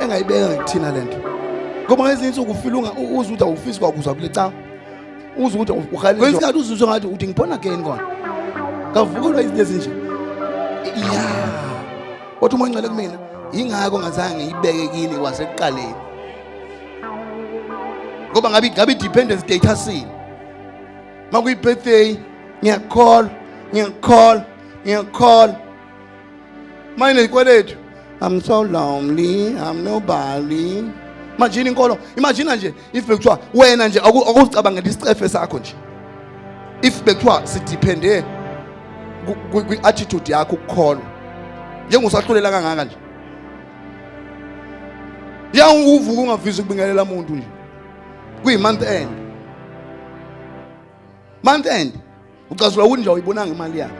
engayibeka ngikuthina lento ngoba ngezinye insuku ufila uza ukuthi awufisi kwakuzwa kuleca uza ukuthi ukhali kwesikhathi uzuzwe ngathi uthi ngibona again kona kavukelwa izinto ezinje kodwa uma ngicela kumina ingako ngazange ngiyibeke kini wasekuqaleni ngoba ngabe dependence status ini makuyi birthday ngiyacall mine ikwethu I'm so lonely, I'm nobody. Imagine inkolo, imagine nje if bekuthiwa wena nje akucabangela isicefe sakho nje. If bekuthiwa sidepende kwi attitude yakho ukukholwa. Njengosahlulela kangaka nje. Ya uvuka ungavisa ukubingelela umuntu nje. Kuyi month end. Month end. Ucazula ukuthi nje uyibonanga imali yakho.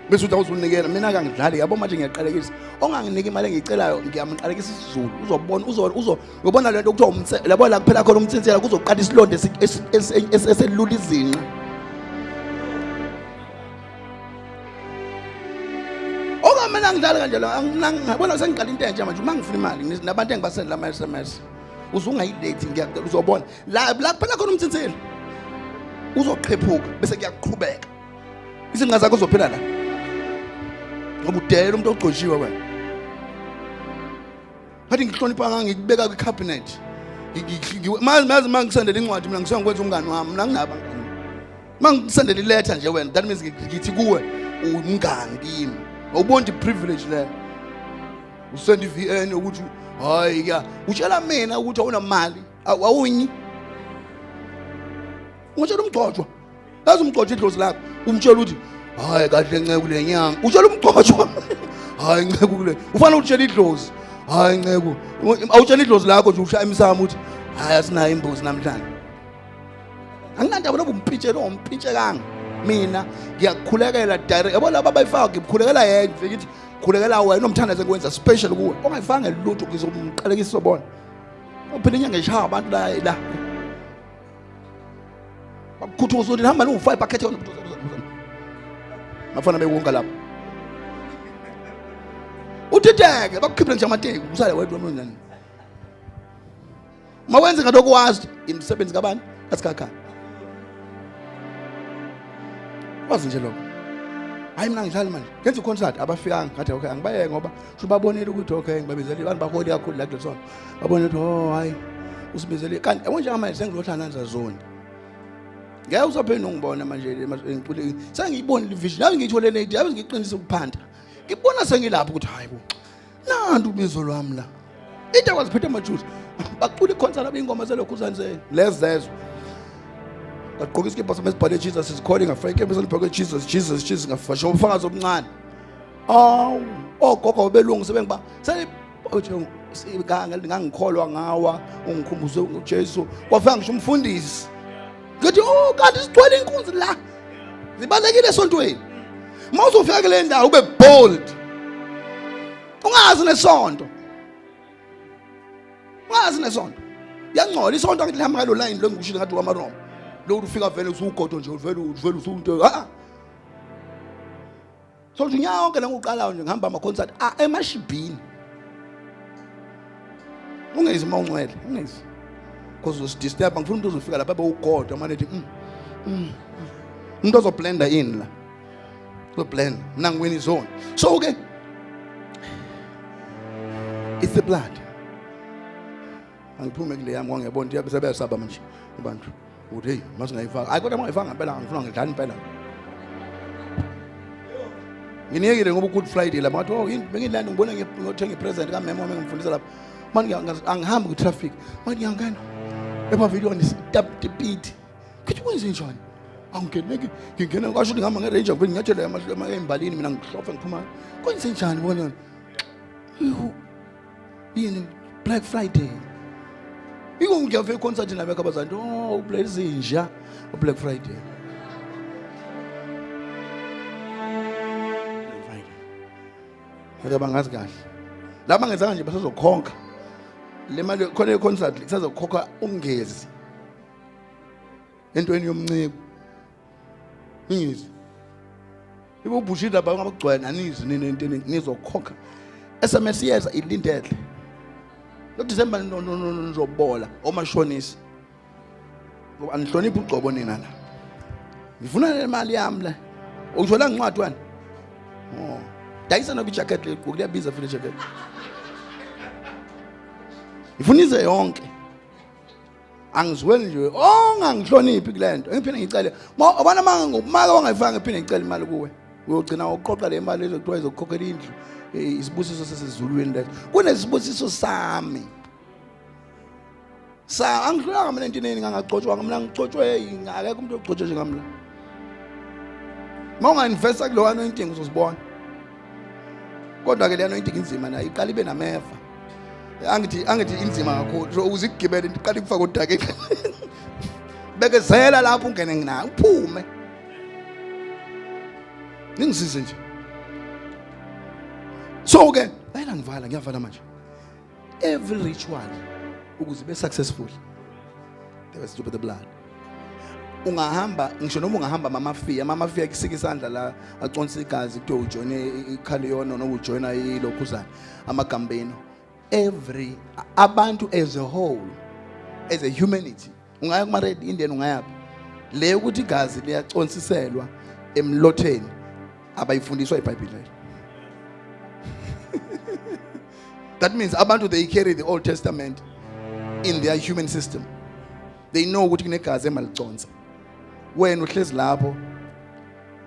Bese uthi awuzunikela mina akangidlali yabo manje ngiyaqalekisa onganginiki imali engicelayo ngiyamqalekisa isiZulu uzobona uzobona lento okuthiwa umthetho labo la kuphela khona umthinthela kuzoqala isilonde eselula izinqa okamena ngidlala kanjalo ngibona sengiqala into entsha manje uma ngifuna imali nabantu engibasela ama SMS uzungayilate ngiyaqala uzobona la kuphela khona umthinthela uzoqhephuka bese kuyaqhubeka izinqa zakho uzophila la ngobudela umuntu ogcotshiwe wena bathi ngihlonipha ngangikubeka kwicabinet mazi mangisendela incwadi mina ngisengikwenza umngani wami mina nginabangani mangisendela iletter nje wena that means ngithi kuwe umngani kimi awubona privilege le usend iVN ukuthi hayi ya utshela mina ukuthi awunamali awunyi utshela umgcotshwa yazi umgcotshwa idlozi lakho umtshela ukuthi hayi kahle nceku lenyanga utshela umgcotshwa hayi nceku kule ufanele utshela idlozi hayi nceku awutshela idlozi lakho nje ushaya imsamo uthi hayi asinayo imbuzi namhlanje anginandaba lobumpintshelo ngompintshekanga mina ngiyakukhulekela direct yabo laba bayifaka ngikhulekela yena ngithi khulekela wena nomthandaze kwenza special kuwe ongayifanga lutho ngizomqalekisa sobona uphela inyanga eshaya abantu la bakukhuthuza ukuthi hamba no5 pakhethe yona mafana bekunga lapho uthitheke bakukhiphela nje amateki usale wedwa nani mawenze ngalokho wazi imisebenzi kabantu asikhakha wazi nje lokho hayi mina ngidlala manje ngenza iconcert abafikanga ngathi okay angibayeke ngoba shubabonela ukuthi okay ngibabizele abantu baholi kakhulu la kulesona babone ukuthi oh hayi usibizele kanti yabo nje manje sengizohlala nanza zone ngeke uzophela ungibona manje ngicule sengiyibona ivision yazi ngiyithole late yazi ngiqinisa ukuphanda ngibona sengilapha ukuthi hayi bo nantu ubizo lwami la into kwaziphethe amajuice bacula iconcert abingoma zelokhu uzanze lezezwe ngagqoka isikipha sami esibhale Jesus is calling, ngafaka ikepha selibheke Jesus ngafasha ubufakazi obuncane. Awu, ogogo babelungu sebengiba ngangikholwa ngawa ungikhumbuze uJesu. Kwafika ngisho umfundisi. Ngithi kanti sigcwele inkunzi la. Zibalekile esontweni. Mawuzofika kule ndawo ube bold. Ungazi nesonto. Ungazi nesonto. Yangcola isonto ngithi lihamba ngalo line lo ngikushilo ngathi kwaMaroma. Lo ufika vele usugodo nje uvele usunto. So nje yonke la ngoqalayo nje ngihamba ama concert emashibhini. Ungezi mawungcwele, ungezi. Because usidisturb ngifuna umuntu uzofika lapha bewugodo manje ethi umuntu ozoblenda in la. Blend mina ngiwina izone. So okay, it's the blood. Angiphume kule yami ngiyabona ukuthi sebeyasaba manje abantu. Uthi hey masingayifaka. Hayi kodwa mangayifaka ngempela ngifuna ngidlala impela. Nginiyekile ngoba Good Friday la bathi oh bengilanda ngibona ngiyothenga ipresent kaMama wami ngimfundisa lapha. Manje angihamba ku traffic. Manje ngiyangena. Epha video ni tap beat. Kuthi kwenze njani? Angike ngingena kwasho ukuthi ngihamba ngeRanger ngivele nginyathele embalini mina ngihlofa ngiphuma. Kwenze njani bona? Yini Black Friday. Iko ngiyave concert na beka bazantu oh blaze inja Black Friday. Kodwa bangazi kahle. Laba ngezanga nje basezokhonka. Le mali khona iconcert lisazokhokha ungezi. Entweni yomncebo. Ingezi. Ibo bushida ba ngabagcwala nanizi nentweni nizokhokha. SMS yeza ilindele. Lo December nizobola omashonisi. Ngoba anihlonipha ugcobo nina la. Ngifuna le mali yami la. Ujola ngincwadi wani? Oh. Dayisa no jacket le kuyabiza futhi jacket. Ngifunize yonke. Angizweli nje ongangihloniphi kulento. Ngiphinde ngicele. Abana maka wangayifanga ngiphinde ngicela imali kuwe. Uyogcina uqoqa le mali ezokuthiwa izokukhokhela indlu. Isibusiso sesizulwini lethu. Kunesibusiso sami. Angihlulanga mina entweni ngangagcotshwa mina ngicotshwe ngakekho umuntu ogcotshwe njengamla. Mawunga-investa kulo anointing uzosibona. Kodwa ke le anointing inzima nayo iqala ibe namefa. Angithi inzima kakhulu. So uzigibele iqala ikufaka udake. Bekezela lapho ungene ngina uphume. Ningisize nje. So ke ayina ngivala ngiyavala manje. Every ritual ukuze be successful there was to the blood. Ungahamba ngisho noma ungahamba mama fee kusika isandla la aconsa igazi kuthiwa ujoine iChalion noma ujoina ilokhuzana amagambeno. Every abantu as a whole as a humanity ungaya kuma Red Indian ungayaphi le ukuthi igazi liyaconsiselwa emlotheni abayifundiswa iBhayibheli. That means abantu they carry the Old Testament in their human system. They know ukuthi kunegazi emaliconsa. Wena uhlezi lapho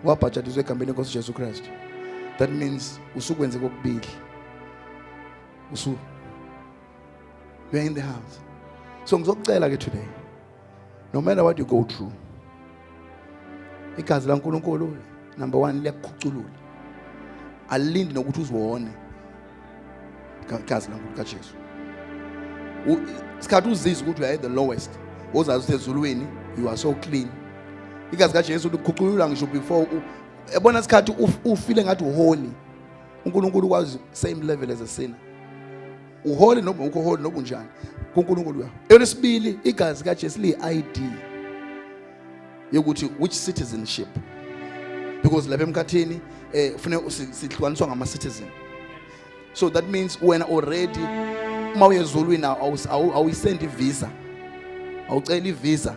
wabhajatiswe egambeni lenkosi Jesu Christ. That means usukwenze kokubili. You are in the house. So ngizokucela ke today, no matter what you go through, igazi laNkulunkulu number 1 liyakukhuculula. Alilindi nokuthi uzibone igazi laNkulunkulu kaJesu. Isikhathi uzizwa ukuthi you are at the lowest, ozazi ezulwini you are so clean. Igazi kaJesu likukhuculula ngisho before ebona isikhathi ufile ngathi uholy. uNkulunkulu kwazi same level as a sinner. Uholy noma ukho holy noma unjani kuNkulunkulu yakho. Elesibili igazi kaJesu li-ID yokuthi which citizenship, because lapha emkhathini kufanele sihlukaniswa ngama citizen. So that means when already uma uyezulwini awuyisendi visa, awucela ivisa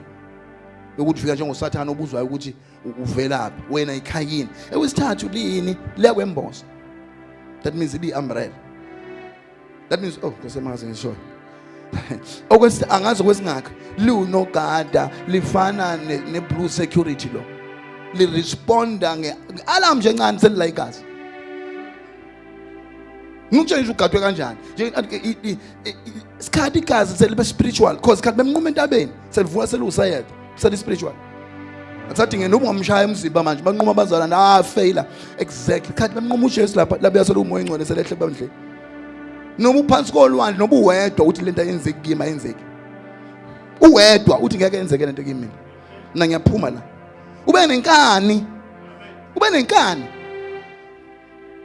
yokuthi fika njengoSathane obuzwayo ukuthi uvelaphi wena ikhayini. Ewesithathu lini liyakwemboza. That means it umbrella. That means kusemazi ngisho okwesi angazi kwesingaka liunogada lifana neblue security lo li responda ngealarm nje encane selila igazi. Ngikutshela ugadwe kanjani nje isikhathi igazi selibe spiritual because isikhathi bemnquma entabeni selivula selusayedwa seli spiritual. akusadinge noma ungamshaya umzimba manje banquma abazalwane failure exactly khathi bamnquma uJesu lapha labuyasela umoya engcwele selehle babandle noma uphansi kolwandle noba uwedwa uthi lento ayenzeki kimi ayenzeki uwedwa uthi ngeke yenzeke lento kimi mina ngiyaphuma la ube nenkani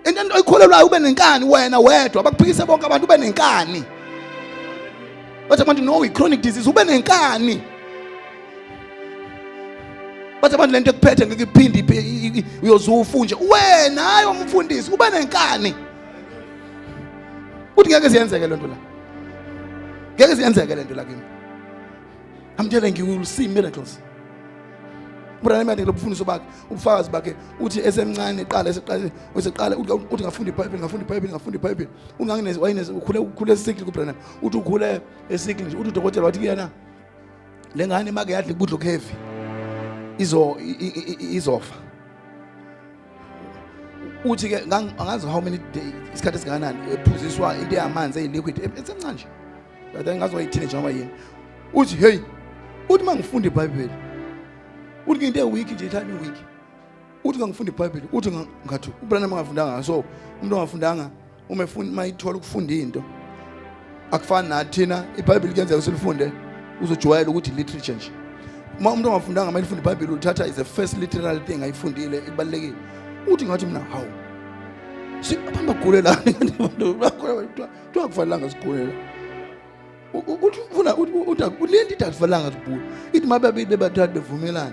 into oyikholelwayo ube nenkani wena wedwa bakuphikise bonke abantu ube nenkani bathi abantu no chronic disease ube nenkani bathi abantu lento ekuphethe ngeke iphindi uyozufunje wena hayi umfundisi ube nenkani uthi ngeke siyenzeke lento la ngeke siyenzeke lento la kimi I'm telling you will see miracles. Brother manje lobufundisi bakhe ubufakazi bakhe uthi esemncane eqala useqala uthi ngafundi iBhayibheli unganginezi wayinezi ukhule esikli kubrother uthi ukhule esikli nje uthi udokotela wathi kuyena lengane make yadla ikudlo heavy izofa uthi ke angazi how many days isikhathi esingakanani ephuziswa into yamanzi eyiliquid esemncane nje brother ngazi wayiteenage noma yini uthi hey uthi mangifunda iBhayibheli uthi into ewiki nje ithani iwiki uthi ngangifunda iBhayibheli uthi ngathi ubrana mangafundanga so umuntu ongafundanga uma efunda mayithola ukufunda into akufani nathi thina iBhayibheli kuyenzeka usilifunde uzojwayela ukuthi literature nje uma umuntu ongafundanga mayifunda iBhayibheli uthatha is the first literal thing ayifundile ekubalekile uthi ngathi mina hawu si abantu bagulela abantu akufanelanga sigulela uthi ufuna ulento idakufanelanga sibhula ithi mababili bebathathu bevumelana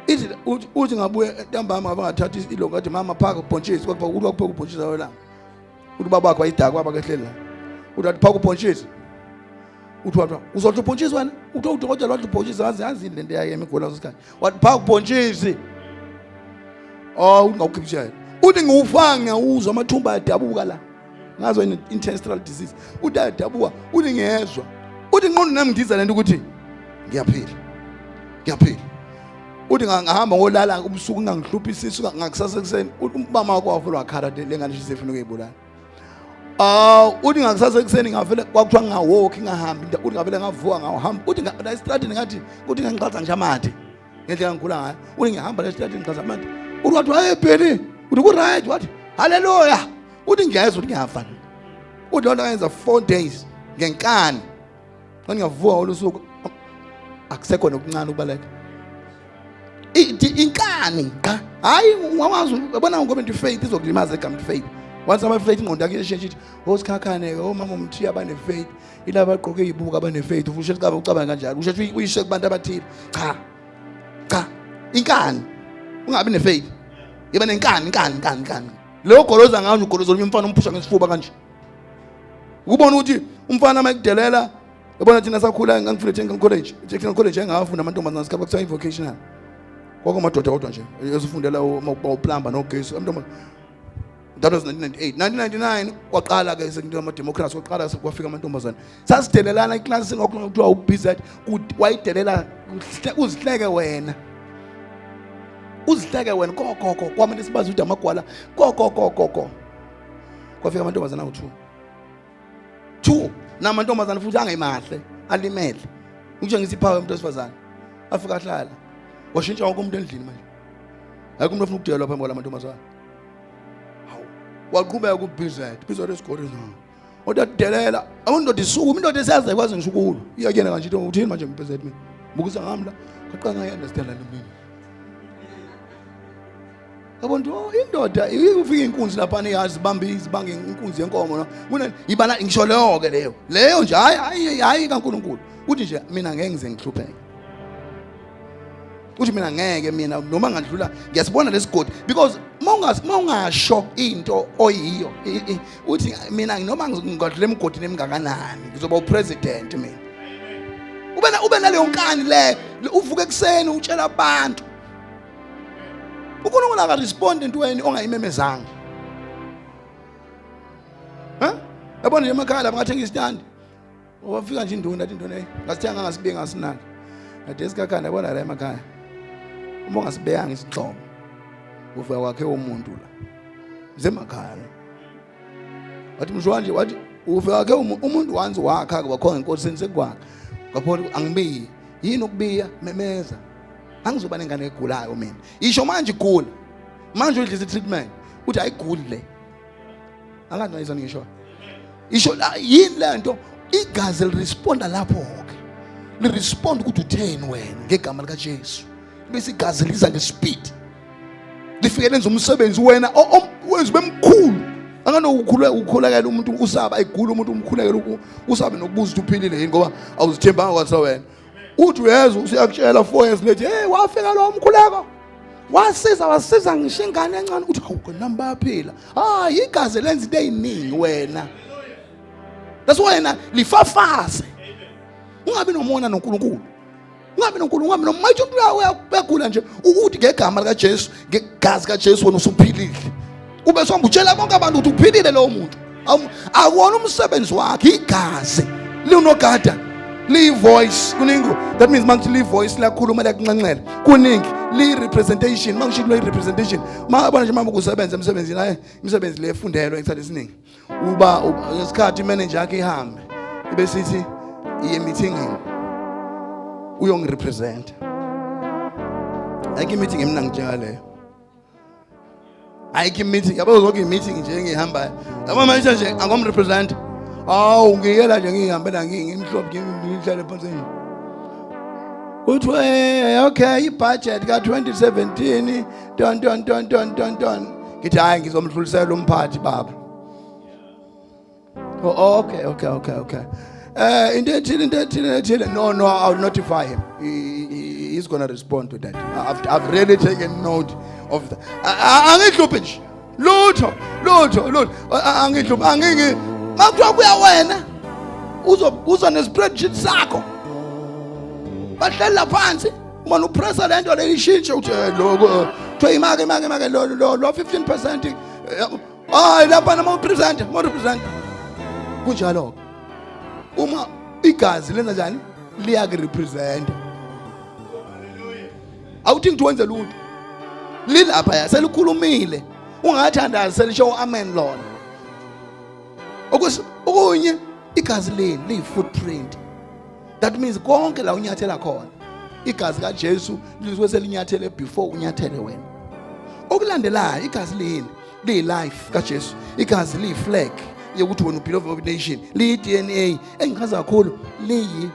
ithi uthi ngabuye ntambama abangathathi ilonga athi mama phaka ubhontshisi kwakuba uthi wakupheka ubhontshisi awela uthi babakho ayidaka baba kehlela uthi athi phaka ubhontshisi uthi wathi uzothi ubhontshisi wena uthi udokotela wathi ubhontshisi azi lento yakhe emigula sosikhathi wathi phaka ubhontshisi ungawukhiphisha uthi ngiwufanga uzwa amathumba adabuka la ngazo intestinal disease uthi adabuka uthi ngiyezwa uthi ngqondo nami ngidiza lento ukuthi ngiyaphila uthi ngahamba ngolala ubusuku ngangihluphisa ngakusasa ekseni ubaba wakho wafuna wakhala lengane sifuna ukuyibulala uthi ngakusasa ekseni ngavele kwakuthiwa ngawalk ngahambi uthi ngavele ngavuka ngahamba uthi la stratini ngathi uthi ngiqhaza nje amathe ngendlela ngigula ngayo uthi ngihamba la stratini ngiqhaza amathe uthi wathi hayi Bheli uthi ku right wathi haleluya uthi ngiyazwa uthi ngiyafa uthi lona yenza 4 days ngenkani ngiyavuka olusuku akusekho nokuncane ukubaleka inkani hayi ungawazi ubona ngoba into faith izokulimaza egama faith once ama faith ingqondo yakhe ishintsha ithi osikhakhane mama umthiya abane faith ilaba bagqoke ibuka abane faith ufushe kabe ucabanga kanjalo usho uyishe kubantu abathile cha inkani ungabi ne faith iba nenkani lo goloza ngayo ugoloza umfana umphusha ngesifuba kanje ukubona ukuthi umfana mayikudelela yabona thina sakhula ngangifunda technical college engafunda amantombazana sikaba kuthiwa vocational kwako madoda kodwa nje esifundela uplumber nogesi amntomazana that was 1998 kwaqala ke sekunto ama democracy kwaqala kwafika amantombazana sasidelelana iclass ngokuthiwa ubz wayidelela uzihleke wena kokoko kwamanje sibazi ukuthi amagwala kokoko kwafika amantombazana awu2 namantombazana futhi angemahle alimele ukutshengisa iphawu yomuntu wesifazana afika ahlala washintsha wonke umuntu endlini manje ayikho umuntu ofuna ukudelwa phambi kwamantombazana hawu waqhubeka kubhizo lesikole odadelela awundoda isuku indoda esaze kwazi ngishukulu iyakuyena kanje uthini manje ngibhizo mina bukuza ngami la qaqanga understand la mina abantu indoda ufika inkunzi lapha neyazi zibambe inkunzi yenkomo mina ibana ngisho leyo ke leyo nje hayi kaNkulunkulu uthi nje mina ngeke ngize ngihlupheke uthi mina ngeke mina noma ngadlula ngiyasibona lesigodi because mawungasho into oyiyo uthi mina noma ngingadlula emgodini emingakanani ngizoba upresident mina ube naleyo nkani le uvuka ekseni utshela abantu uNkulunkulu akaresponde entweni ongayimemezanga yabona nje emakhaya lapha ngathenga istand wafika nje induna ngasithenga ngasibeka ngasinaki ade esikhakhana yabona la emakhaya uma ungasibeyanga isixhobo ufika kwakhe umuntu la zemakhaya wathi mshwanje wathi ufika kwakhe umuntu wanzi wakha kwakhona inkosi senze kwakhe ngapho angibiyi yini ukubiya memeza angizoba nengane egulayo mina. Isho manje igula. Manje udlisa treatment. Uthi ayiguli le. Angazi nayizona ngisho. Isho la yini lento igazi liresponda lapho ke. Liresponda ukuthi utheni wena ngegama lika Jesu. Bese igazi liza ngespeed. Lifike lenza umsebenzi wena wenza bemkhulu. Anganokukhulekela umuntu usaba egula umuntu umkhulekela usabe nokubuza ukuthi uphilile yini ngoba awuzithembanga kwasa wena. Uthi uyeza usiyakutshela 4 years later, hey wafika lo mkhuleko. Wasiza ngisho ingane encane uthi hawu namba yaphila. Igazi lenza into eziningi wena. That's why wena lifafaze. Ungabi nomona noNkulunkulu. Ungabi noNkulunkulu, ungabi nomayithi umuntu uyagula nje ukuthi ngegama lika Jesu, ngegazi kaJesu wena usuphilile. Ube somba utshela bonke abantu ukuthi uphilile lo muntu. Akuwona umsebenzi wakhe, igazi linogada. Leave voice kuningi. That means mangithi leave voice lakhuluma lakunxenxela. Kuningi li representation, mangisho lo representation. Mabona nje mama kusebenza emsebenzini hayi imisebenzi le efundelwe ngesikhathi esiningi. Uba ngesikhathi manager yakhe ihambe ibe sithi iye meeting uyongirepresent. Ayike meeting mina ngijaleyo. Ayike meeting yabo zonke meeting nje ngihamba. Yabo manje nje angomrepresent. Ngiyela nje ngihambela ngimhlophe ngihlale phansi. Uthi okay ibudget ka 2017 don. Ngithi hayi ngizomdlulisela umphathi baba. Okay. Into ethile. No, I'll notify him. He's going to respond to that. I've really taken note of that. Angihluphe nje. Lutho. Angihluphe. Angeke makuthiwa kuya wena. Uzo ne-spreadsheet sakho. Bahlala phansi. Uma upressa lento le ishintshe uthi lo kuthiwa imake lo 15%. Lapha nama represent. Kunjalo. Uma igazi lenza njani liyakurepresent. Awuthi ngitwenze lutho lilapha yaselikhulumile ungathandazi selisho amen lona. Okunye igazi leli liyi-footprint. That means konke la unyathela khona igazi kaJesu lizobe selinyathele before unyathele wena. Okulandelayo igazi leli liyi-life kaJesu. Igazi liyi-flag yokuthi wena ubeloved of nation, liyi-DNA engichaza kakhulu, liyi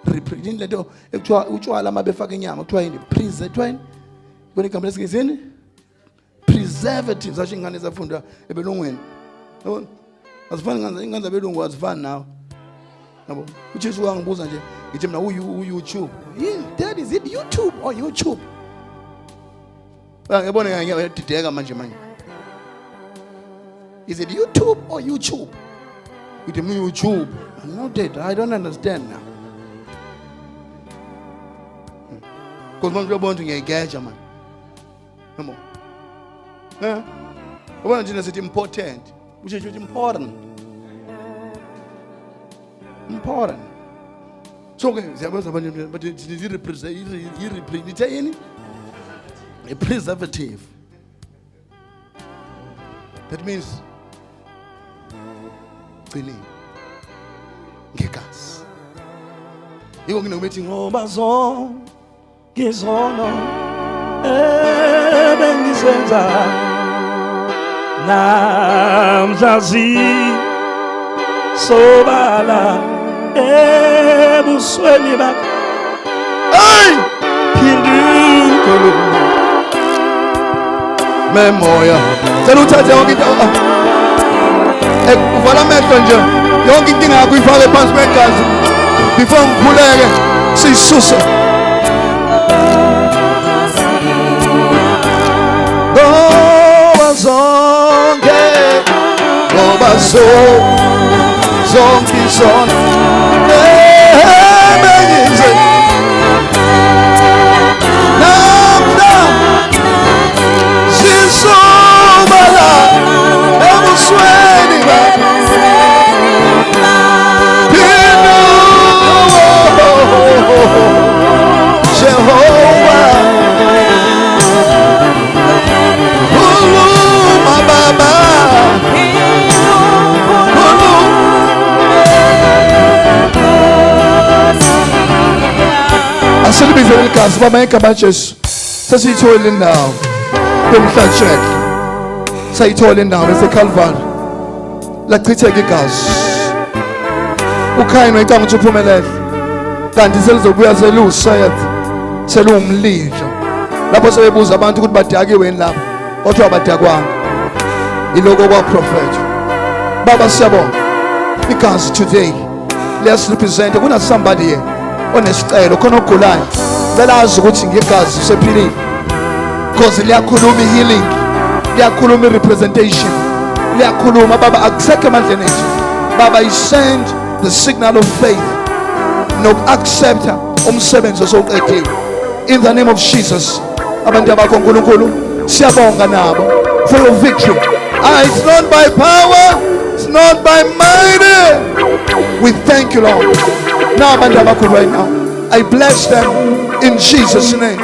represent lento ekuthiwa utshwala mabefaka inyama kuthiwa yini preservative. Kule igama lesingizini preservatives asho ingane ezafunda ebelungweni. Yabo azifani ingane zabelungu azifani nawe. Yabo uJesu wangibuza nje ngithi mina uYouTube. Dad, is it YouTube or YouTube? Ngiyabona ngiyadideka manje. Is it YouTube or YouTube? It is YouTube. No, Dad, I don't understand now. Because man, you're born to engage, man. Come on. One thing is important. Which is important. Important. So, okay, but it represents a preservative. That means cleaning. Ngegas. You're going to meeting bazo gizono bengisenza namzazi sobala ebusweni bakho phinduko memoya cela uthathe yonke into uvala amehlo nje yonke inkinga yakho ifake phansi kwegazi before ngikhuleke sisuse ngoba zonke izona bengize namhla sisobala ebusweni bakho Jehovah Baba Silibizele igazi baba igama Jesu. Sesiyithola indawo yomhlatshelo. Sayithola indawo eseCalvary. Lachitheka igazi. Ukhayino icanga ukuthi uphumelele. Kanti selizobuya selusayeth. Selumlilo. Lapho sebebuza abantu ukuthi badakiwe yini lapho. Kodwa abadakwanga. Iloko kwa prophet. Baba siyabonga. Igazi today. Let's represent kuna somebody here onesicelo khona ogulayo belazi ukuthi ngegazi usephilile because liyakhuluma healing, liyakhuluma representation, liyakhuluma baba akusekho emandleni ethu baba. You send the signal of faith nokuaccepta umsebenzi osoqediwe in the name of Jesus. Abantu abakho uNkulunkulu siyabonga nabo for your victory. It's not by power, it's not by might. We thank you, Lord. Now, right now, I bless them in Jesus' name.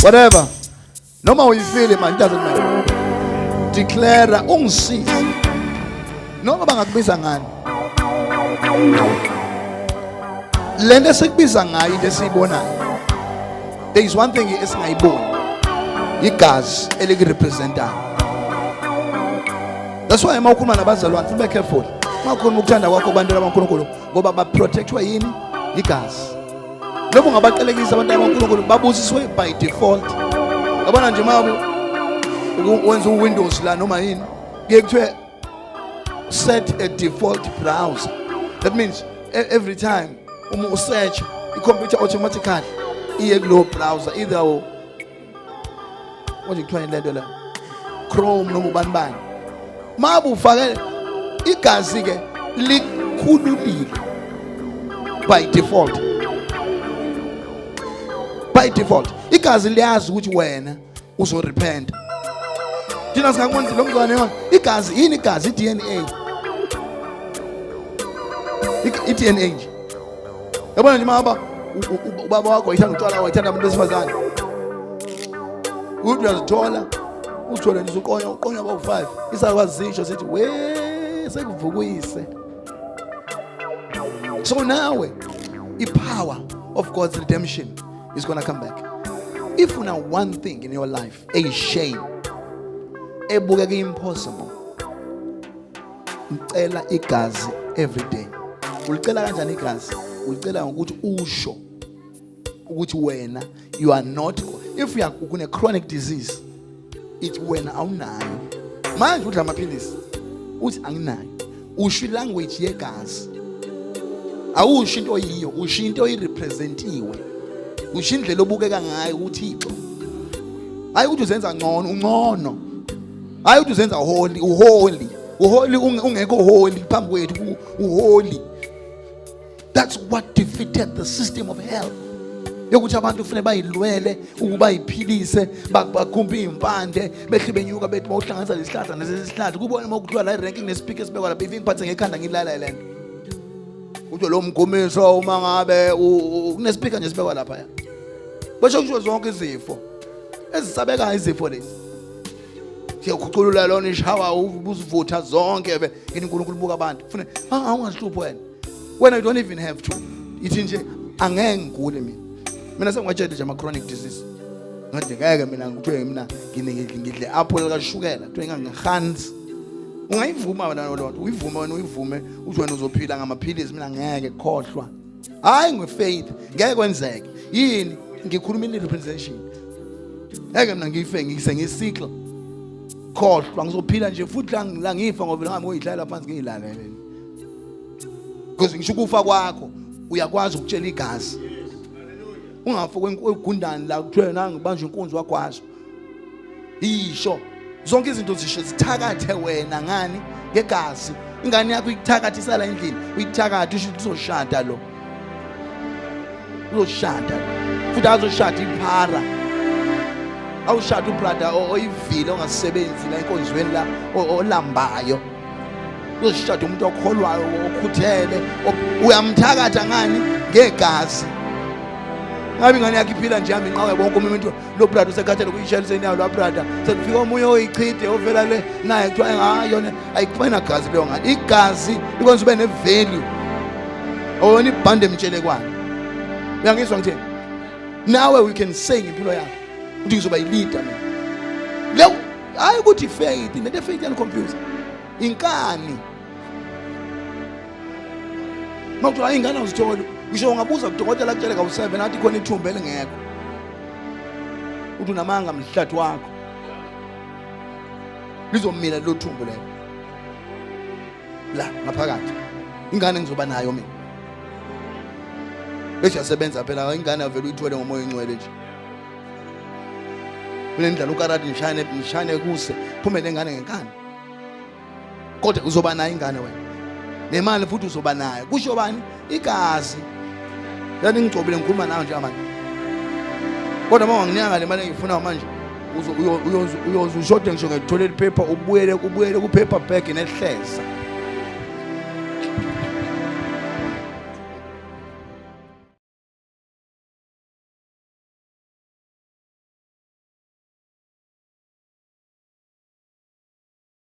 Whatever. No more you feel it, man. It doesn't matter. Declare ungisize. Noma bangakubiza ngani. Lento esikubiza ngayo into esiyibonayo. There is one thing esingayiboni. Igazi elirepresentayo. That's why mawukhuluma nabazalwane be careful. Mawukhuluma ukuthanda kwakho abantu abaNkulunkulu ngoba ba protectwa yini? Igazi. Lobo ngabaqelekisa abantu abaNkulunkulu babusiswe by default. Yabona nje mabu wenza uWindows la noma yini kuye kuthiwe set a default browser. That means every time you search the computer automatically iye kulo browser either what you trying to do Chrome noma ubani mabu ufake igazi ke likhululile by default. By default igazi liyazi ukuthi wena uzorepent. Thina singakwenza lo mzwane yona igazi yini igazi iDNA. iDNA nje. Yabona nje mama ubaba wakho uyithanda utshwala wayithanda abantu besifazane. Uthi uyazithola uthola nje uqonya aba5 isakwazi zisho sithi we sekuvukuyise. So now the power of God's redemption is going to come back. If you know one thing in your life, a shame, ebukeka impossible, ucela igazi every day. Ulicela kanjani igazi? Ulicela ngokuthi usho ukuthi wena you are not. If you are une chronic disease, it's wena awunayo. Manje udla amaphilisi uthi anginayo. Usho language yegazi. Awusho into yiyo, usho into oyirepresentiwe. Usho indlela obukeka ngayo uThixo. Hayi ukuthi uzenza ngcono, ungcono. Hayi ukuthi uzenza holy, uholy. Uholy ungekho holy phambi kwethu, uholy. That's what defeated the system of hell. Yokuthi abantu ufune bayilwele ukuba yiphilise bakhumpa impande behlibenyuka bethi mawuhlanganisa lesihlahla nesesihlahla kubona mawukuthiwa la ranking nespeaker sibekwa lapha ngiphathe ngekhanda ngilala lento. Uthi lo mgomiso uma ngabe unespeaker nje sibekwa lapha ya. Basho kusho zonke izifo ezisabekayo izifo lezi. Siyakhuculula lona ishawa ubuzivutha zonke be yini uNkulunkulu buka abantu. Ufune awungazihlupho wena. When I don't even have to. Ithi nje angeke ngigule mina. Mina sengwatshela nje ama chronic disease. Ngathi ngeke mina ngithiwe mina ngidle apple kashukela, kuthiwe ngangihans. Ungayivuma wena lo, uyivuma wena uyivume uthi wena uzophila ngamaphilisi mina ngeke khohlwa. Hayi ngefaith ngeke kwenzeke. Yini ngikhuluma in representation. Ngeke mina ngife ngisengisikla. Khohlwa ngizophila nje futhi la ngifa ngoba ngami ngoyihlala phansi ngiyilalele. Because ngisho ukufa kwakho uyakwazi ukutshela igazi. Ungafa kwegundane la kuthiwe nanga banje inkunzi wakwazi. Isho zonke izinto zisho zithakathe wena ngani ngegazi. Ingane yakho ikuthakathisa la endlini, uyithakathe usho uzoshada lo. Uzoshada. Futhi azoshada iphara. Awushada ubrother oyivile ongasebenzi la enkonzweni la olambayo. Uzoshada umuntu okholwayo okhuthele, uyamthakatha ngani ngegazi. Ngabe ingane yakhe iphila nje yami inqawe bonke umuntu lo brother usekhathele kuyishela senayo lo brother sekufika omunye oyichithe ovela le naye kuthiwa ngayona ayikufana gazi leyo ngani igazi likwenza ube nevalue owona ibhande emtshelekwane. Uyangizwa ngithini? Nawe we can say ngempilo yakho ukuthi ngizoba yileader mina leyo hayi ukuthi faith nento faith yani computer inkani mawuthiwa ingane uzithole ngisho ungabuza kudokotela akutshele ka7 athi khona ithumba elingekho uthi unamanga mhlathi wakho lizomila lo thumbu lelo la ngaphakathi. Ingane ngizoba nayo mina bese yasebenza phela ingane avela uyithole ngomoya ongcwele nje kunendlela ukarati nishane kuse phumele ingane ngenkani kodwa uzoba nayo ingane wena nemali futhi uzoba nayo. Kusho bani? Igazi. Yani ngicobile ngikhuluma nawe nje manje. Kodwa uma wanginyanga le mali engifuna manje uyoze ushode ngisho ngetoilet paper ubuyele ku paper bag nehleza.